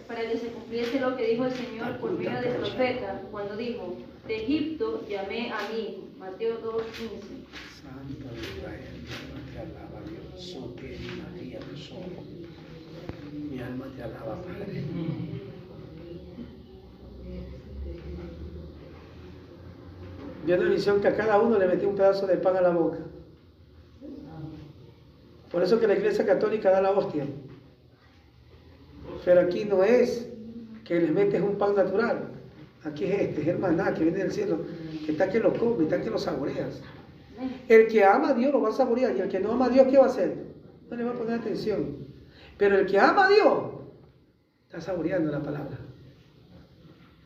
para que se cumpliese lo que dijo el Señor por medio del profeta, cuando dijo, de Egipto llamé a mi hijo. Mateo 2:15. Santo de Israel, te alaba Dios, María de sol. Mi alma te alaba, Padre. Vio la visión que a cada uno le metió un pedazo de pan a la boca. Por eso que la Iglesia Católica da la hostia. Pero aquí no es que les metes un pan natural. Aquí es el maná que viene del cielo, que está que lo come, está que lo saboreas. El que ama a Dios lo va a saborear, y el que no ama a Dios, ¿qué va a hacer? No le va a poner atención. Pero el que ama a Dios está saboreando la palabra.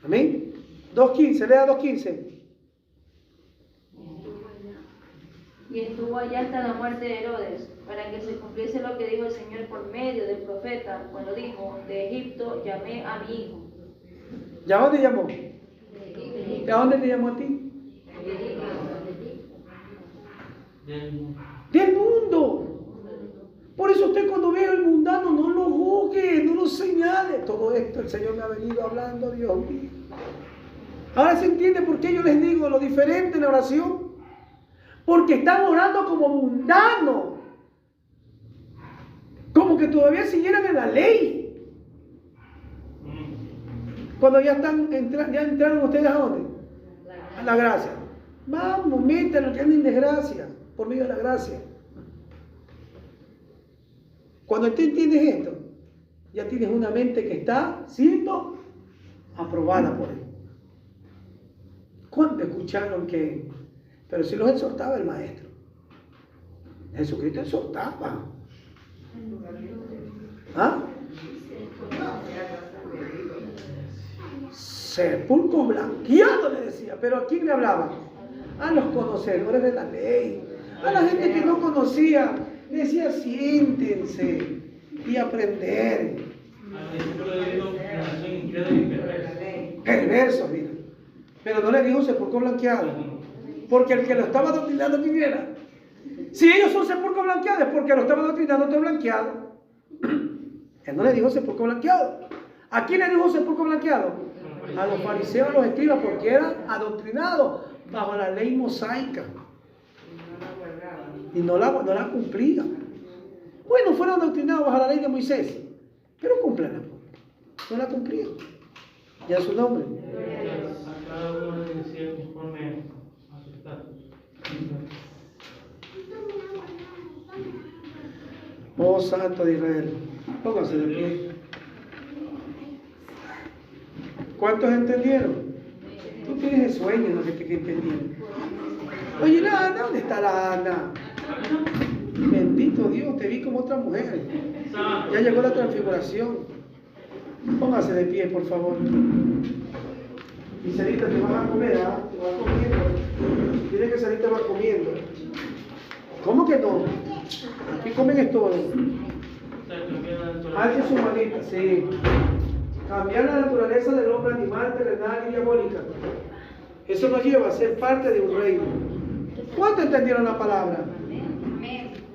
Amén. 2:15, lea 2:15. Y estuvo allá hasta la muerte de Herodes, para que se cumpliese lo que dijo el Señor por medio del profeta, cuando dijo, de Egipto llamé a mi hijo. ¿Ya dónde llamó? ¿Y a dónde te llamó a ti? Del mundo. Por eso usted cuando ve al mundano no lo juzgue, no lo señale. Todo esto el Señor me ha venido hablando, Dios mío. Ahora se entiende por qué yo les digo lo diferente en la oración. Porque están orando como mundanos. Como que todavía siguieran en la ley. Cuando ya entraron ustedes, ¿a dónde? A la gracia. Vamos, métanlo que anden de gracia, por medio de la gracia. Cuando tú entiendes esto, ya tienes una mente que está siendo aprobada por Él. ¿Cuánto escucharon que? Pero si los exhortaba el Maestro. Jesucristo exhortaba. ¿Ah? Sepulcros blanqueados le decía. ¿Pero a quién le hablaba? A los conocedores de la ley. A la gente que no conocía. Le decía, siéntense y aprender. dijo sepulcro blanqueado? Porque el que lo estaba adoctrinando, ¿quién era? Si ellos son sepulcros blanqueados, es porque lo estaba adoctrinando todo blanqueado. Él no le dijo sepulcro blanqueado. ¿A quién le dijo sepulcro blanqueado? A los fariseos, a los escribas, porque eran adoctrinados bajo la ley mosaica. Y no la cumplían. Bueno, fueron adoctrinados bajo la ley de Moisés, pero cúmplanla. No la cumplían. Ya su nombre. A cada uno le decía conforme a su estatus. Oh Santo de Israel, pónganse de pie. ¿Cuántos entendieron? Tú tienes el sueño, no sé qué entendieron. Oye, la Ana, ¿dónde está la Ana? Bendito Dios, te vi como otra mujer. Ya llegó la transfiguración. Póngase de pie, por favor. Y Sarita, te vas a comer, ¿ah? Te vas comiendo. Tienes que Sarita va comiendo. ¿Cómo que no? Aquí comen es todo. Alce su manita, sí. Cambiar la naturaleza del hombre animal, terrenal y diabólica. Eso nos lleva a ser parte de un reino. ¿Cuántos entendieron la palabra?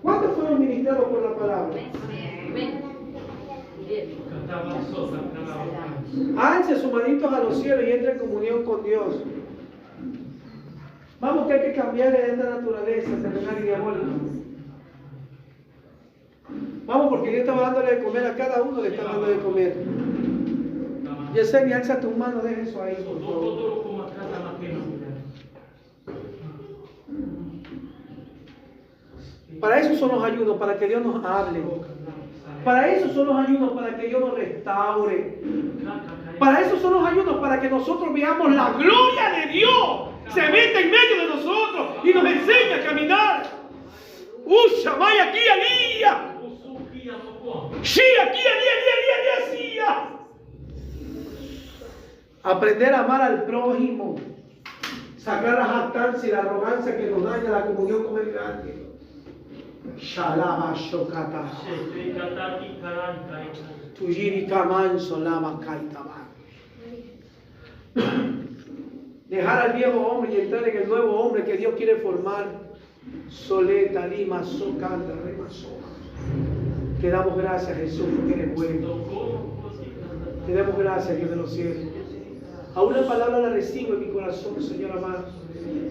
¿Cuántos fueron ministrados por la palabra? Alce sus manitos a los cielos y entre en comunión con Dios. Vamos, que hay que cambiar de esta naturaleza terrenal y diabólica. Vamos, porque Dios estaba dándole de comer a cada uno, le está dando de comer. Yesenia, alza tu mano, deja eso ahí, por favor. Para eso son los ayunos, para que Dios nos hable. Para eso son los ayunos, para que Dios nos restaure. Para eso son los ayunos, para que nosotros veamos la gloria de Dios. Se mete en medio de nosotros y nos enseña a caminar. Shamay aquí, Alía. Sí, aquí, Alía. Aprender a amar al prójimo. Sacar la jactancia y la arrogancia que nos daña la comunión con el grande. Shalama Shokata. Tujiri Kaman Solama Kaitaba. Dejar al viejo hombre y entrar en el nuevo hombre que Dios quiere formar. Soleta, Lima, Socanda, Remasoma. Te damos gracias, Jesús, porque eres bueno. Te damos gracias, Dios de los cielos. A una palabra la recibo en mi corazón, Señor amado.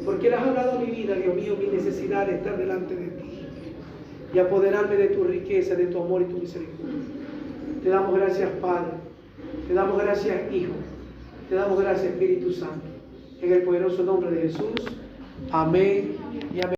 Porque le has hablado a mi vida, Dios mío, mi necesidad de estar delante de ti. Y apoderarme de tu riqueza, de tu amor y tu misericordia. Te damos gracias, Padre. Te damos gracias, Hijo. Te damos gracias, Espíritu Santo. En el poderoso nombre de Jesús. Amén y amén.